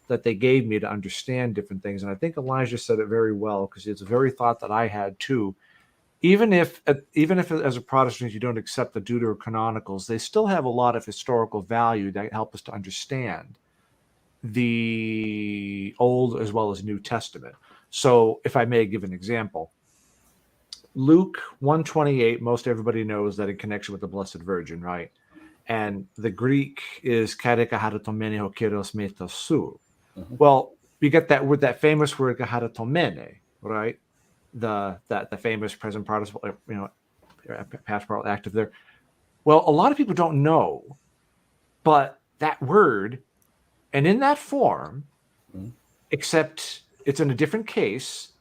that they gave me to understand different things. And I think Elijah said it very well, because it's a very thought that I had too. Even if as a Protestant you don't accept the Deuterocanonicals, they still have a lot of historical value that help us to understand the Old as well as New Testament. So if I may give an example, Luke 1:28, most everybody knows that in connection with the Blessed Virgin, right? And the Greek is karikaharatomene hokiros metasu. Well, you get that word, that famous word kaharatomene, right? The famous present participle, past participle active there. Well, a lot of people don't know, but that word, and in that form, except it's in a different case,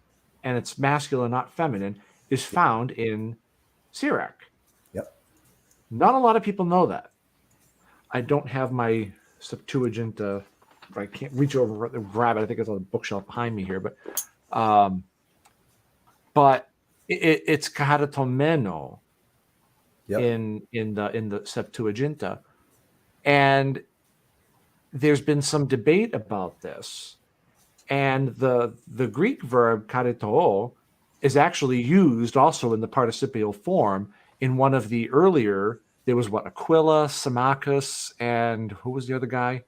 and it's masculine, not feminine, is found in Sirach. Yep. Not a lot of people know that. I don't have my Septuagint. I can't reach over and grab it. I think it's on the bookshelf behind me here, but it's kaharatomeno in the Septuaginta, and there's been some debate about this. And the Greek verb karitoo is actually used also in the participial form in one of the earlier. There was Aquila, Symmachus, and who was the other guy?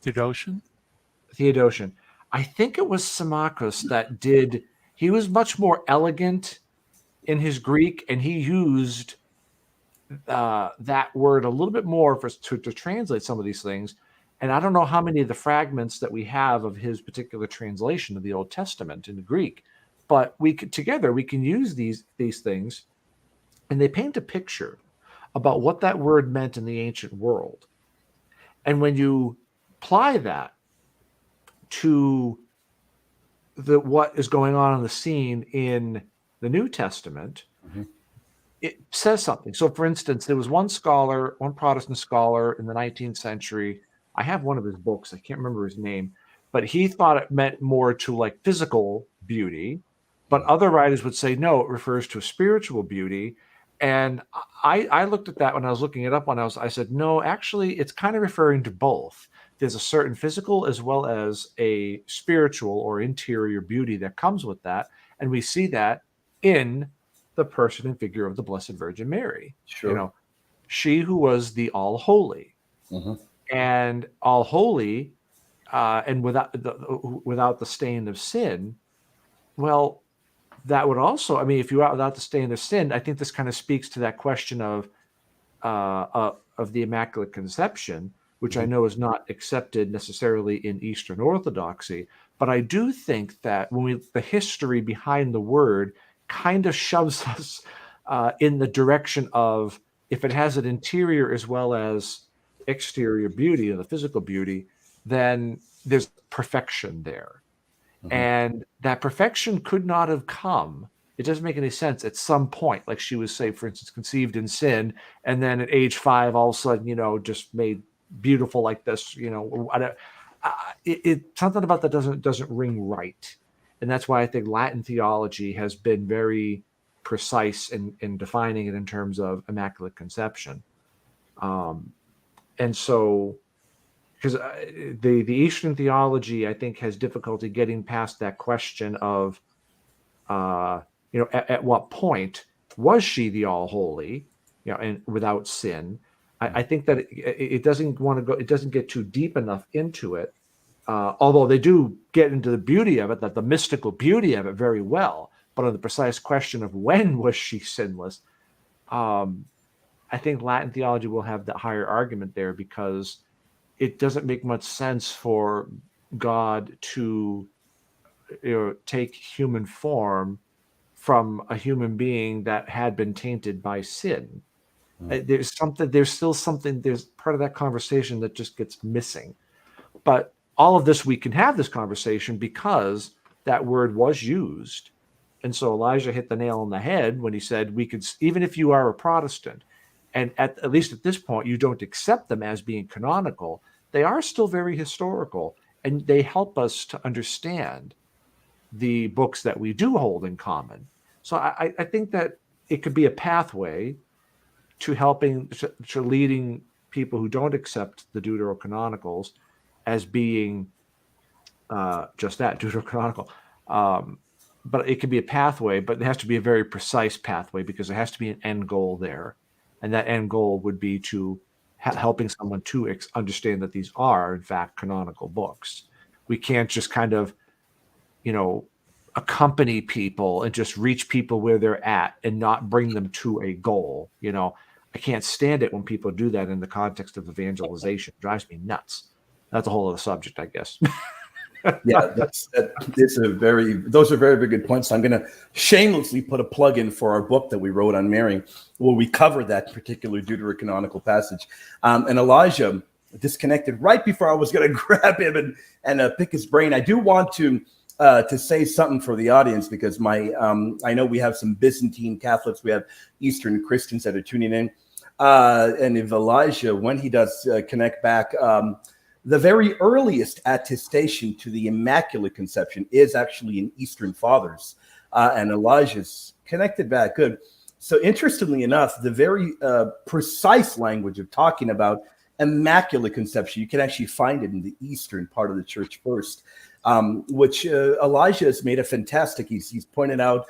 Theodotion. I think it was Symmachus that did. He was much more elegant in his Greek, and he used that word a little bit more to translate some of these things. And I don't know how many of the fragments that we have of his particular translation of the Old Testament in the Greek, but we can use these things, and they paint a picture about what that word meant in the ancient world. And when you apply that to what is going on the scene in the New Testament, it says something. So, for instance, there was one Protestant scholar in the 19th century. I have one of his books. I can't remember his name, but he thought it meant more to like physical beauty. But other writers would say, no, it refers to spiritual beauty. And I looked at that when I was looking it up. I said, no, actually, it's kind of referring to both. There's a certain physical as well as a spiritual or interior beauty that comes with that. And we see that in the person and figure of the Blessed Virgin Mary. Sure. She who was the all holy. And all holy, and without the stain of sin. Well, that would also, if you are without the stain of sin, I think this kind of speaks to that question of the Immaculate Conception, which I know is not accepted necessarily in Eastern Orthodoxy. But I do think that the history behind the word kind of shoves us in the direction of, if it has an interior as well as exterior beauty and the physical beauty, then there's perfection there. And that perfection could not have come, it doesn't make any sense, at some point, like she was, say, for instance, conceived in sin, and then at age 5 all of a sudden just made beautiful like this. It's something about that doesn't ring right. And that's why I think Latin theology has been very precise in defining it in terms of Immaculate Conception. And so, because the Eastern theology, I think, has difficulty getting past that question of, at what point was she the all holy, and without sin. I think that it doesn't want to go, it doesn't get too deep enough into it. Although they do get into the beauty of it, that the mystical beauty of it very well, but on the precise question of when was she sinless, I think Latin theology will have the higher argument there, because it doesn't make much sense for God to take human form from a human being that had been tainted by sin. There's still something, there's part of that conversation that just gets missing. But all of this, we can have this conversation because that word was used. And so Elijah hit the nail on the head when he said, we could, even if you are a Protestant, and at least at this point, you don't accept them as being canonical, they are still very historical, and they help us to understand the books that we do hold in common. So I think that it could be a pathway to helping, to leading people who don't accept the Deuterocanonicals as being just that, Deuterocanonical. But it could be a pathway, but it has to be a very precise pathway, because there has to be an end goal there. And that end goal would be to helping someone to understand that these are, in fact, canonical books. We can't just kind of, accompany people and just reach people where they're at and not bring them to a goal. I can't stand it when people do that in the context of evangelization. It drives me nuts. That's a whole other subject, I guess. Yeah, those are very, very good points. I'm going to shamelessly put a plug in for our book that we wrote on Mary, where we cover that particular deuterocanonical passage. And Elijah disconnected right before I was going to grab him and pick his brain. I do want to say something for the audience, because I know we have some Byzantine Catholics, we have Eastern Christians that are tuning in. And if Elijah, when he does connect back, the very earliest attestation to the Immaculate Conception is actually in Eastern Fathers, and Elijah's connected back. Good. So interestingly enough, the very precise language of talking about Immaculate Conception, you can actually find it in the Eastern part of the church first, which Elijah has made a fantastic. He's pointed out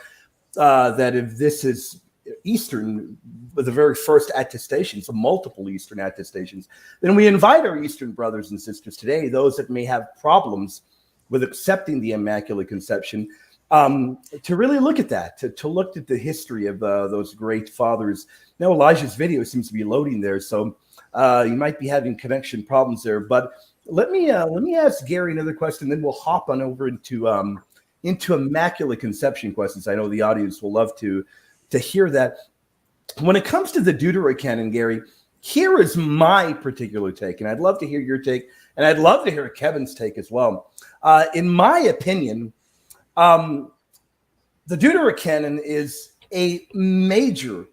that if this is Eastern, the very first attestation, so multiple Eastern attestations, then we invite our Eastern brothers and sisters today, those that may have problems with accepting the Immaculate Conception, to really look at that, to look at the history of those great fathers. Now Elijah's video seems to be loading there, so you might be having connection problems there. But let me ask Gary another question, then we'll hop on over into Immaculate Conception questions. I know the audience will love to hear that. When it comes to the Deuterocanon, Gary, here is my particular take, and I'd love to hear your take, and I'd love to hear Kevin's take as well. In my opinion, the Deuterocanon is a major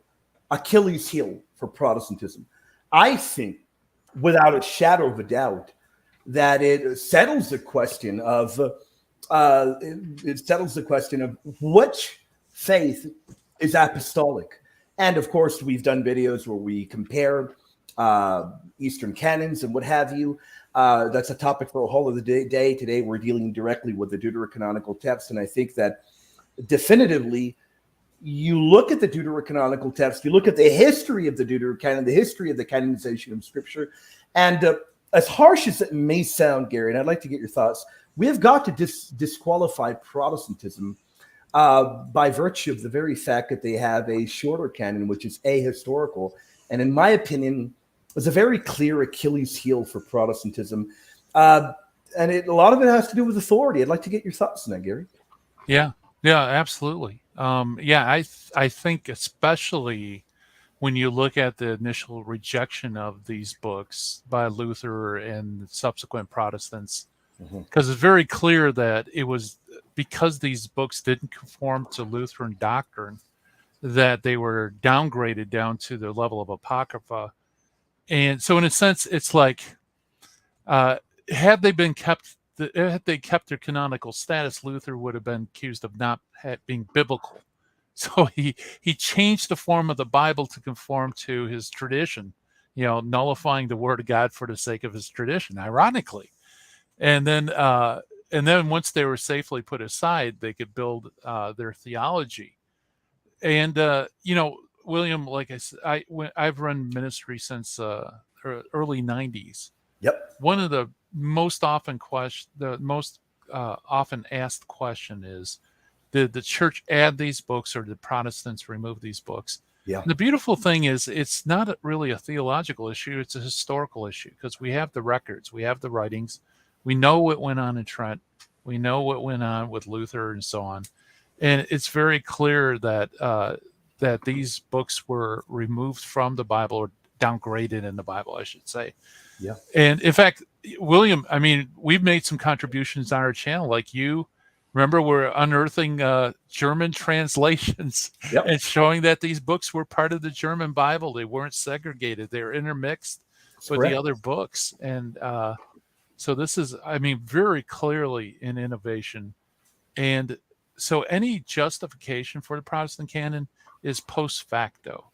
Achilles heel for Protestantism. I think, without a shadow of a doubt, that it settles the question of which faith is apostolic. And of course, we've done videos where we compare Eastern canons and what have you. That's a topic for a whole other day. Today, we're dealing directly with the Deuterocanonical text. And I think that definitively, you look at the Deuterocanonical text, you look at the history of the Deuterocanon, the history of the canonization of Scripture. And as harsh as it may sound, Gary, and I'd like to get your thoughts, we have got to disqualify Protestantism by virtue of the very fact that they have a shorter canon, which is ahistorical, and in my opinion, was a very clear Achilles heel for Protestantism. And a lot of it has to do with authority. I'd like to get your thoughts on that, Gary. Yeah, absolutely. I think especially when you look at the initial rejection of these books by Luther and subsequent Protestants, because it's very clear that it was because these books didn't conform to Lutheran doctrine that they were downgraded down to the level of Apocrypha. And so in a sense, it's like, had they been kept if they kept their canonical status, Luther would have been accused of not being biblical. So he changed the form of the Bible to conform to his tradition, nullifying the word of God for the sake of his tradition, ironically. And then once they were safely put aside, they could build their theology. And William, like I said, I've run ministry since early '90s. Yep. One of the most often often asked question is, did the church add these books or did Protestants remove these books? Yeah. And the beautiful thing is it's not really a theological issue. It's a historical issue because we have the records, we have the writings. We know what went on in Trent. We know what went on with Luther and so on. And it's very clear that that these books were removed from the Bible or downgraded in the Bible, I should say. Yeah. And in fact, William, I mean, we've made some contributions on our channel, like you. Remember, we're unearthing German translations Yep. and showing that these books were part of the German Bible. They weren't segregated. They were intermixed with correct. the other books. And so this is, I mean, very clearly an innovation. And so any justification for the Protestant canon is post facto.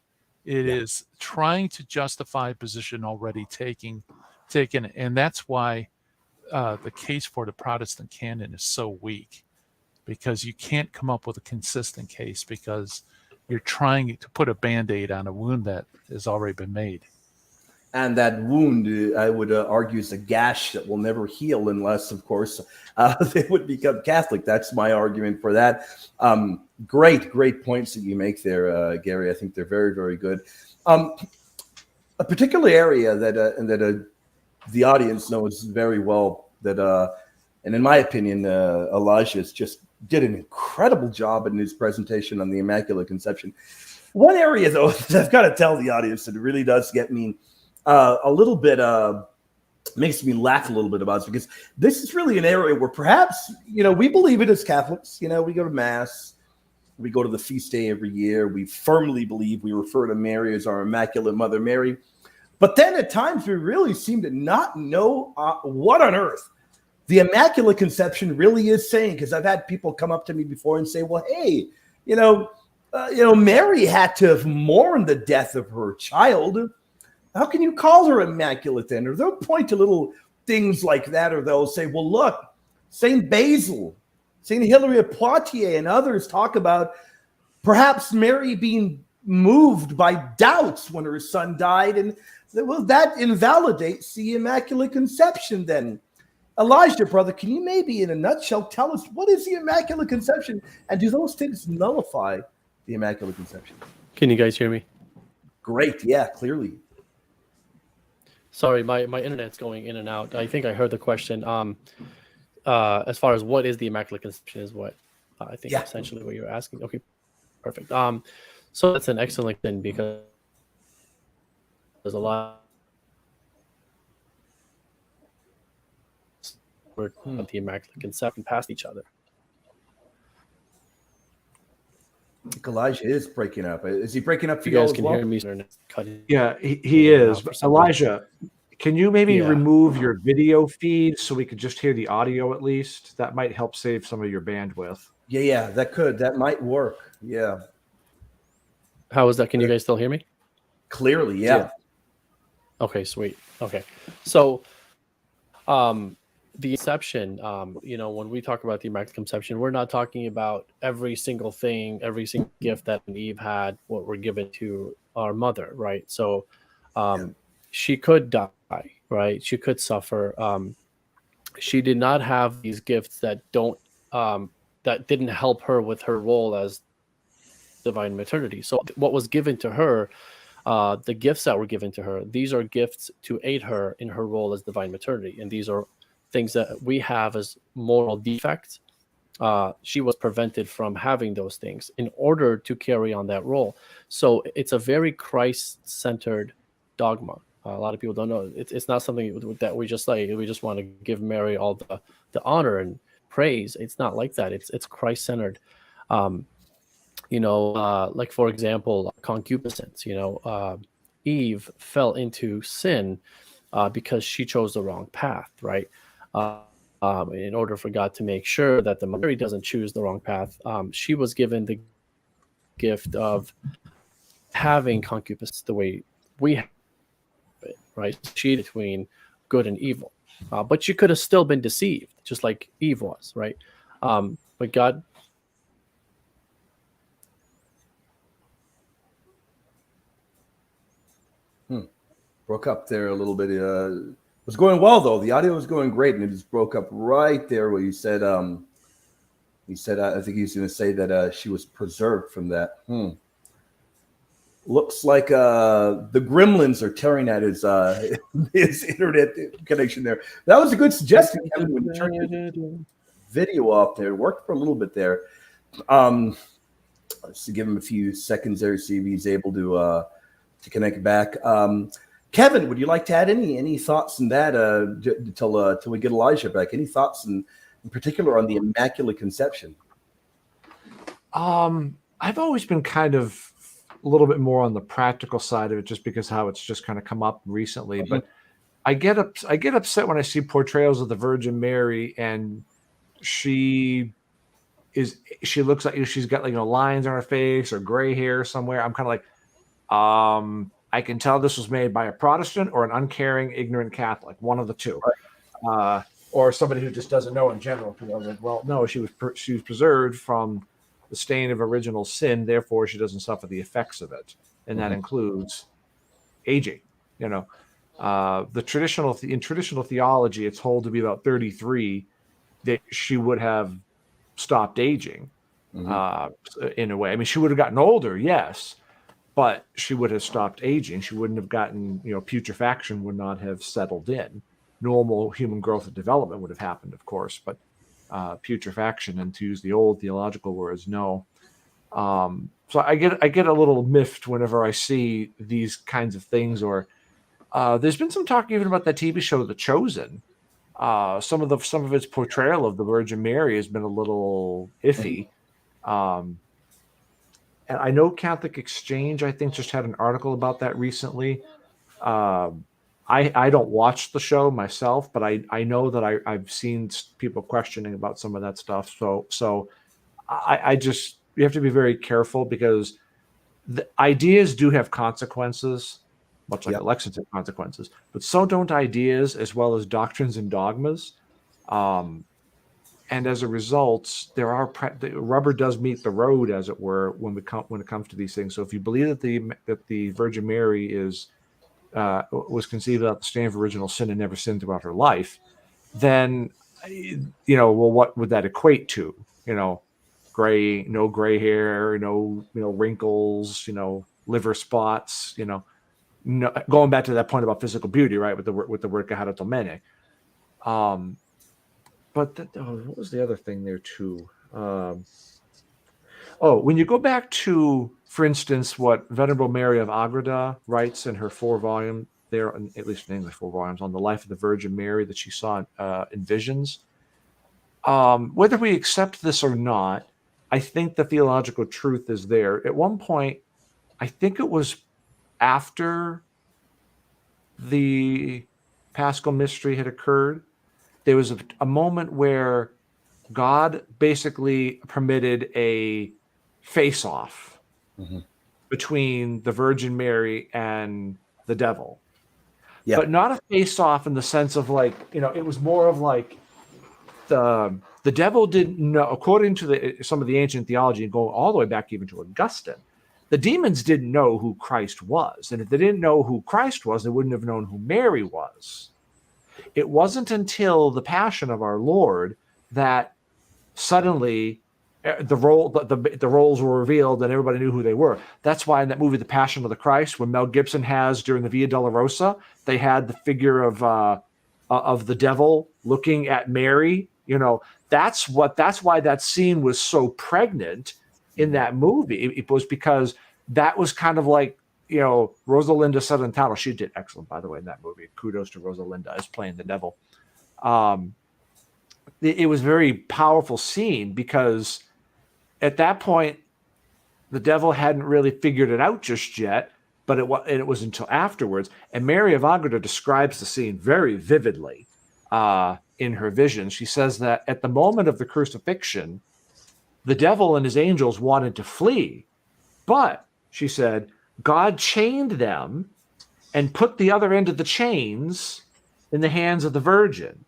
It is trying to justify a position already taken. And that's why the case for the Protestant canon is so weak, because you can't come up with a consistent case because you're trying to put a Band-Aid on a wound that has already been made. And that wound, I would argue, is a gash that will never heal unless, of course, they would become Catholic. That's my argument for that. Great points that you make there, Gary. I think they're very, very good. A particular area that the audience knows very well, and in my opinion, Elijah just did an incredible job in his presentation on the Immaculate Conception. One area, though, that I've got to tell the audience that it really does get me a little bit, makes me laugh a little bit about it, because this is really an area where perhaps, we believe it as Catholics. We go to Mass, we go to the feast day every year. We firmly believe we refer to Mary as our Immaculate Mother Mary. But then at times we really seem to not know what on earth the Immaculate Conception really is saying, because I've had people come up to me before and say, well, hey, Mary had to have mourned the death of her child. How can you call her immaculate then? Or they'll point to little things like that, or they'll say, well, look, St. Basil, St. Hilary of Poitiers, and others talk about perhaps Mary being moved by doubts when her son died. And well, that invalidates the Immaculate Conception then. Elijah, brother, can you maybe in a nutshell tell us what is the Immaculate Conception, and do those things nullify the Immaculate Conception? Can you guys hear me? Great. Yeah, clearly. Sorry, my internet's going in and out. I think I heard the question. As far as what is the Immaculate Conception is what I think essentially what you're asking. Okay, perfect. So that's an excellent thing, because there's a lot of the Immaculate Conception past each other. Elijah is breaking up. Is he breaking up for You guys as can well? hear me. Cutting. Yeah, he is. for But some Elijah, can you maybe Yeah. remove your video feed so we could just hear the audio at least? That might help save some of your bandwidth. Yeah, that might work. Yeah, How is that? Can you guys still hear me? clearly, yeah. Okay, sweet. Okay. So the conception, when we talk about the Immaculate Conception, we're not talking about every single thing, every single gift that Eve had, what were given to our mother, right? So she could die, right? She could suffer. She did not have these gifts that didn't help her with her role as divine maternity. So what was given to her, the gifts that were given to her, these are gifts to aid her in her role as divine maternity. And these are things that we have as moral defects. She was prevented from having those things in order to carry on that role. So it's a very Christ-centered dogma. A lot of people don't know. It's not something that we just want to give Mary all the honor and praise. It's not like that. It's Christ-centered. Like for example, concupiscence. Eve fell into sin because she chose the wrong path, right? in order for God to make sure that the Mary doesn't choose the wrong path. She was given the gift of having concupiscence the way we have it, right? She between good and evil, but she could have still been deceived, just like Eve was, right? But God. Broke up there a little bit. It was going well though. The audio was going great, and it just broke up right there where you said. You said I think he was going to say that she was preserved from that. Looks like the Gremlins are tearing at his his internet connection there. That was a good suggestion, Kevin, when you turned your video off there. It worked for a little bit there. Just to give him a few seconds there, see if he's able to connect back. Kevin, would you like to add any thoughts on that till we get Elijah back? Any thoughts in particular on the Immaculate Conception? I've always been kind of a little bit more on the practical side of it, just because how it's just kind of come up recently. Mm-hmm. But I get upset when I see portrayals of the Virgin Mary, and she looks like she's got lines on her face or gray hair somewhere. I'm kind of like, I can tell this was made by a Protestant or an uncaring, ignorant Catholic, one of the two, or somebody who just doesn't know in general. I was like, well, no, she was preserved from the stain of original sin, therefore she doesn't suffer the effects of it, and that includes aging. In traditional theology, it's told to be about 33 that she would have stopped aging. In a way, I mean, she would have gotten older, yes, but she would have stopped aging. She wouldn't have gotten, putrefaction would not have settled in. Normal human growth and development would have happened, of course, but putrefaction, and to use the old theological words, no. So I get a little miffed whenever I see these kinds of things. Or there's been some talk even about that TV show, The Chosen. Some of its portrayal of the Virgin Mary has been a little iffy. And I know Catholic Exchange, I think, just had an article about that recently. I don't watch the show myself, but I know that I've seen people questioning about some of that stuff. So I just, you have to be very careful, because the ideas do have consequences, much like elections have consequences, but so don't ideas, as well as doctrines and dogmas. And as a result, the rubber does meet the road, as it were, when it comes to these things. So if you believe that the Virgin Mary was conceived without the stain of original sin and never sinned throughout her life, then well, what would that equate to? No gray hair, no wrinkles, liver spots, no, going back to that point about physical beauty, right? With the word Caharatomene. But what was the other thing there too? When you go back to, for instance, what Venerable Mary of Agreda writes in her 4-volume, there, at least in English 4 volumes, on the life of the Virgin Mary that she saw in visions. Whether we accept this or not, I think the theological truth is there. At one point, I think it was after the Paschal Mystery had occurred, there was a moment where God basically permitted a face-off between the Virgin Mary and the devil. Yeah. But not a face-off in the sense of it was more of the devil didn't know, according to some of the ancient theology, and going all the way back even to Augustine, the demons didn't know who Christ was. And if they didn't know who Christ was, they wouldn't have known who Mary was. It wasn't until the Passion of our Lord that suddenly the roles were revealed and everybody knew who they were. That's why in that movie, The Passion of the Christ, when Mel Gibson has during the Via Dolorosa, they had the figure of the devil looking at Mary. That's why that scene was so pregnant in that movie. It was because that was kind of like, Rosalinda Sedentano. She did excellent, by the way, in that movie. Kudos to Rosalinda as playing the devil. It was a very powerful scene because at that point, the devil hadn't really figured it out just yet, but it was until afterwards. And Mary of Agreda describes the scene very vividly. in her vision. She says that at the moment of the crucifixion, the devil and his angels wanted to flee, but she said, God chained them and put the other end of the chains in the hands of the virgin.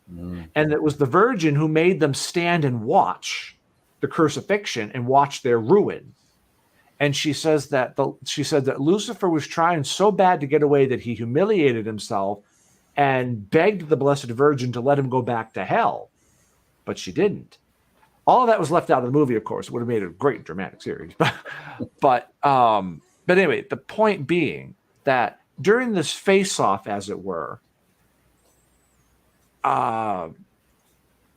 And it was the virgin who made them stand and watch the crucifixion and watch their ruin. And she says that she said that Lucifer was trying so bad to get away that he humiliated himself and begged the Blessed Virgin to let him go back to hell, but she didn't. All of that was left out of the movie, of course. It would have made a great dramatic series. But anyway, the point being that during this face-off, as it were,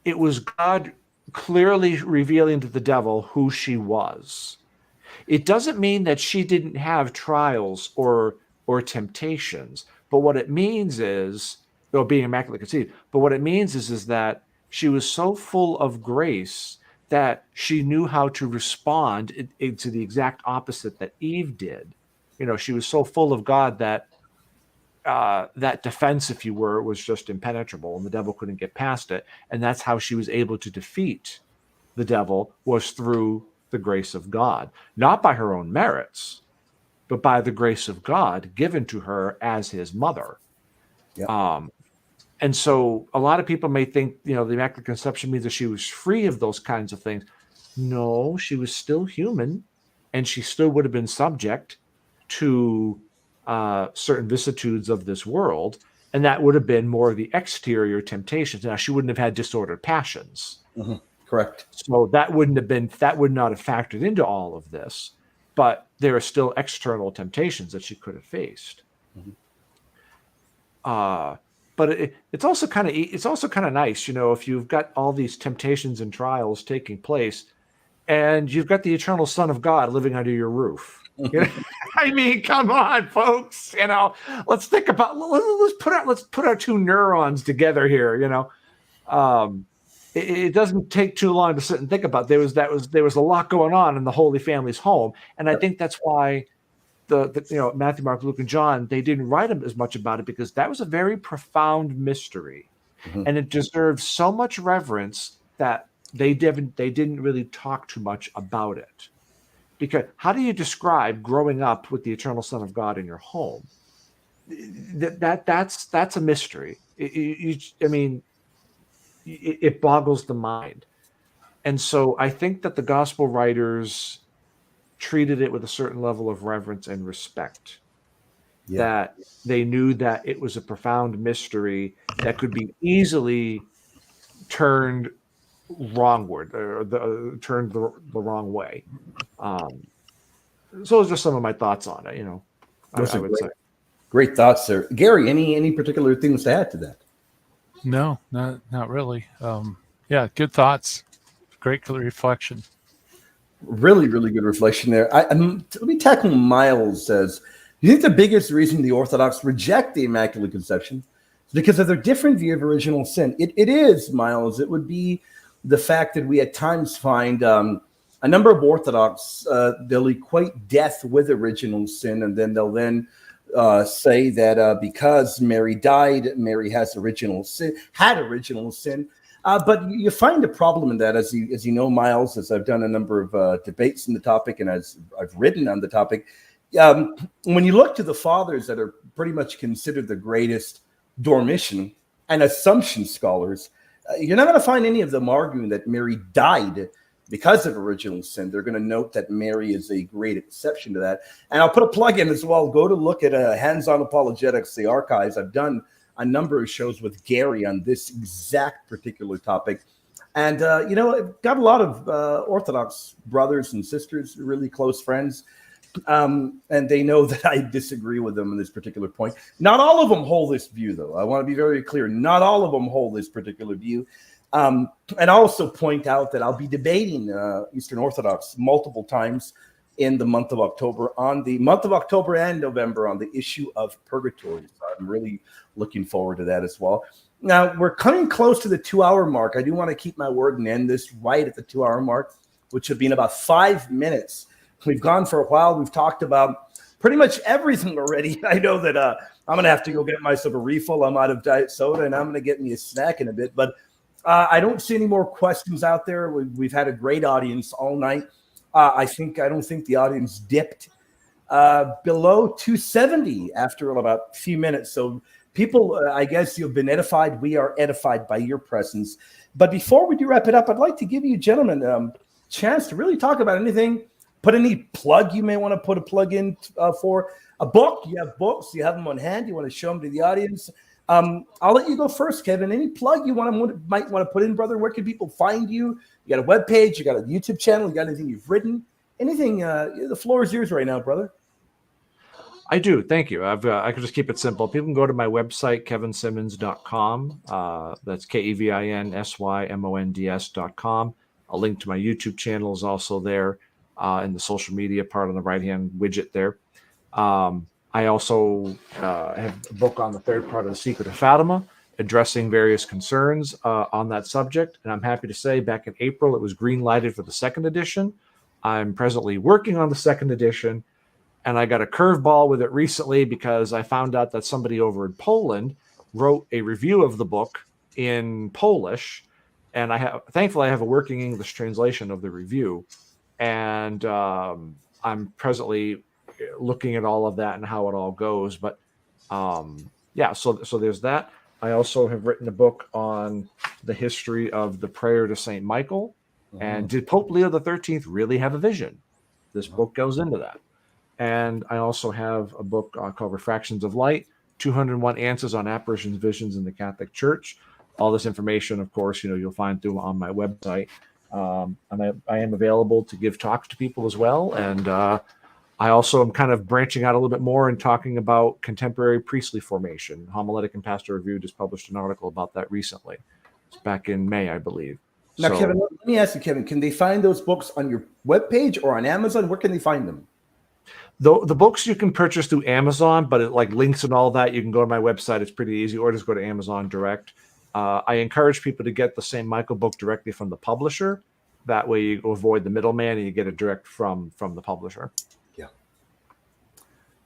it was God clearly revealing to the devil who she was. It doesn't mean that she didn't have trials or temptations, but what it means is, though being immaculately conceived, but what it means is that she was so full of grace that she knew how to respond to the exact opposite that Eve did. You know, she was so full of God that that defense, if you were, was just impenetrable, and the devil couldn't get past it. And that's how she was able to defeat the devil, was through the grace of God, not by her own merits, but by the grace of God given to her as his mother. Yeah. And so a lot of people may think, you know, the Immaculate Conception means that she was free of those kinds of things. No, she was still human, and she still would have been subject to certain vicissitudes of this world, and that would have been more of the exterior temptations. Now, she wouldn't have had disordered passions. Mm-hmm. Correct. So that would not have factored into all of this, but there are still external temptations that she could have faced. Mm-hmm. But it's also kind of nice, you know, if you've got all these temptations and trials taking place, and you've got the eternal Son of God living under your roof. You know? I mean, come on, folks. You know, let's think about let's put our two neurons together here. You know, it doesn't take too long to sit and think about. There was a lot going on in the Holy Family's home, and I think that's why the you know, Matthew, Mark, Luke, and John, they didn't write as much about it, because that was a very profound mystery, and it deserves so much reverence that they didn't really talk too much about it. Because how do you describe growing up with the eternal Son of God in your home? That's a mystery. It boggles the mind. And so I think that the gospel writers treated it with a certain level of reverence and respect. Yeah. That they knew that it was a profound mystery that could be easily turned wrongward, or turned the wrong way. So those are some of my thoughts on it. You know, I would say. Great thoughts, sir. Gary, any particular things to add to that? No, not really. Yeah, good thoughts. Great reflection. Really, really good reflection there. Let me tackle Miles says, you think the biggest reason the Orthodox reject the Immaculate Conception is because of their different view of original sin? It is, Miles. It would be the fact that we at times find a number of Orthodox, they'll equate death with original sin, and then they'll say that because Mary died, Mary had original sin. But you find a problem in that, as you know, Miles, as I've done a number of debates in the topic, and as I've written on the topic, when you look to the fathers that are pretty much considered the greatest Dormition and Assumption scholars, you're not going to find any of them arguing that Mary died because of original sin. They're going to note that Mary is a great exception to that. And I'll put a plug in as well. Go to look at Hands-On Apologetics, the archives. I've done a number of shows with Gary on this exact particular topic. And, you know, I've got a lot of Orthodox brothers and sisters, really close friends. And they know that I disagree with them on this particular point. Not all of them hold this view, though. I want to be very clear. Not all of them hold this particular view. And also point out that I'll be debating Eastern Orthodox multiple times in the month of October, and November, on the issue of purgatory. So I'm really looking forward to that as well. Now, we're coming close to the 2-hour mark. I do want to keep my word and end this right at the 2-hour mark, which would be in about 5 minutes. We've gone for a while. We've talked about pretty much everything already. I know that I'm going to have to go get myself a refill. I'm out of diet soda, and I'm going to get me a snack in a bit. But I don't see any more questions out there. We've had a great audience all night. I don't think the audience dipped below 270 after about a few minutes. So people, I guess you've been edified. We are edified by your presence. But before we do wrap it up, I'd like to give you gentlemen a chance to really talk about anything. Put any plug you may want to put a plug in for a book. You have books. You have them on hand. You want to show them to the audience. I'll let you go first, Kevin. Any plug you might want to put in, brother? Where can people find you? You got a webpage. You got a YouTube channel. You got anything you've written? Anything? The floor is yours right now, brother. I do. Thank you. I can just keep it simple. People can go to my website, kevinsimmons.com. That's KEVINSYMONDS.com. A link to my YouTube channel is also there in the social media part on the right-hand widget there. I also have a book on the third part of The Secret of Fatima, addressing various concerns on that subject. And I'm happy to say back in April, it was green-lighted for the second edition. I'm presently working on the second edition. And I got a curveball with it recently because I found out that somebody over in Poland wrote a review of the book in Polish. And thankfully, I have a working English translation of the review. And I'm presently looking at all of that and how it all goes. But so there's that. I also have written a book on the history of the prayer to St. Michael. And did Pope Leo XIII really have a vision? This book goes into that. And I also have a book called Refractions of Light, 201 Answers on Apparitions, Visions in the Catholic Church. All this information, of course, you'll find through on my website. And I am available to give talks to people as well. And I also am kind of branching out a little bit more and talking about contemporary priestly formation. Homiletic and Pastoral Review just published an article about that recently. It's back in May, I believe. Now, Kevin, let me ask you, Kevin, can they find those books on your webpage or on Amazon? Where can they find them? The books you can purchase through Amazon, but it like links and all that. You can go to my website. It's pretty easy, or just go to Amazon direct. I encourage people to get the St. Michael book directly from the publisher. That way you avoid the middleman and you get it direct from the publisher. Yeah.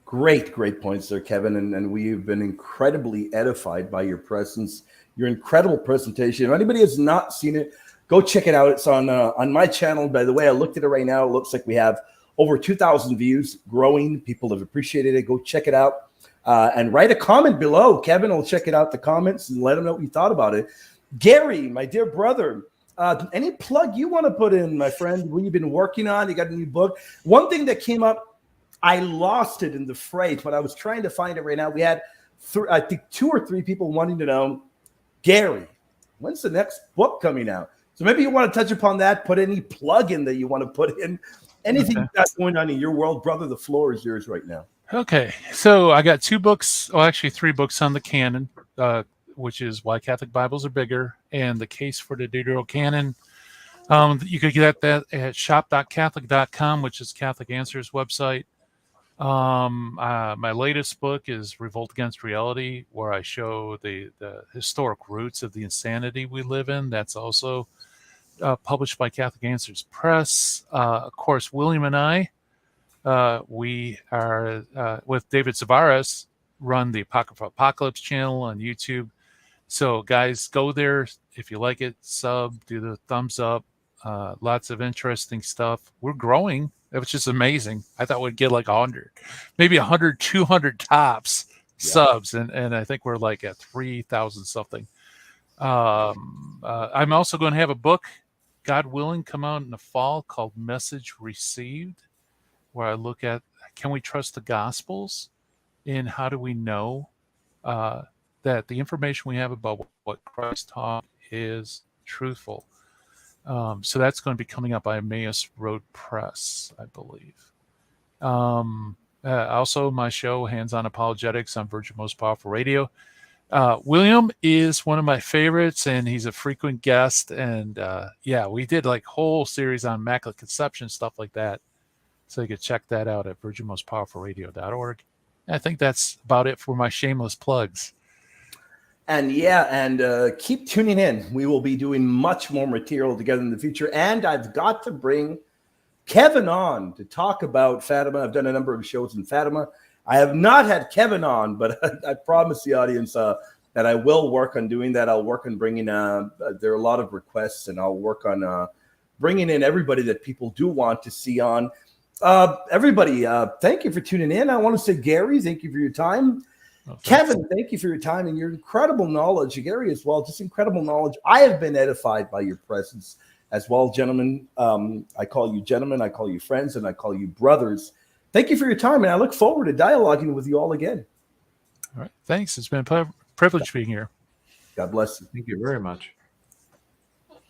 Great points there, Kevin. And we've been incredibly edified by your presence, your incredible presentation. If anybody has not seen it, go check it out. It's on my channel. By the way, I looked at it right now. It looks like we have over 2,000 views, growing. People have appreciated it. Go check it out and write a comment below. Kevin will check it out, the comments, and let him know what you thought about it. Gary, my dear brother, any plug you want to put in, my friend? What you've been working on? You got a new book? One thing that came up, I lost it in the freight, but I was trying to find it right now. We had, I think, 2 or 3 people wanting to know, Gary, when's the next book coming out? So maybe you want to touch upon that, put any plug in that you want to put in. Anything that's going on in your world, brother, the floor is yours right now. Okay, so I got 2 books, actually 3 books on the canon, which is Why Catholic Bibles Are Bigger and The Case for the Deuterocanon. You could get that at shop.catholic.com, which is Catholic Answers website. My latest book is Revolt Against Reality, where I show the historic roots of the insanity we live in. That's also published by Catholic Answers Press. Of course, William and I, we are with David Savaras, run the Apocrypha Apocalypse channel on YouTube. So guys, go there. If you like it, sub, do the thumbs up. Lots of interesting stuff. We're growing. It was just amazing. I thought we'd get like 100, maybe 100, 200 tops subs. And I think we're like at 3,000 something. I'm also going to have a book, God willing, come out in the fall called Message Received, where I look at, can we trust the Gospels, and how do we know that the information we have about what Christ taught is truthful. So that's going to be coming up by Emmaus Road Press, I believe. Also, my show, Hands On Apologetics, on Virgin Most Powerful Radio. William is one of my favorites, and he's a frequent guest. And we did like whole series on Immaculate Conception, stuff like that. So you can check that out at virginmostpowerfulradio.org. I think that's about it for my shameless plugs. And keep tuning in. We will be doing much more material together in the future. And I've got to bring Kevin on to talk about Fatima. I've done a number of shows in Fatima. I have not had Kevin on, but I promise the audience that I will work on doing that. I'll work on bringing there are a lot of requests, and I'll work on bringing in everybody that people do want to see on. Everybody, thank you for tuning in. I want to say, Gary, thank you for your time. Oh, Kevin, thank you for your time and your incredible knowledge. Gary as well, just incredible knowledge. I have been edified by your presence as well, gentlemen. I call you gentlemen, I call you friends, and I call you brothers. Thank you for your time, and I look forward to dialoguing with you all again. All right. Thanks. It's been a privilege being here. God bless you. Thank you very much.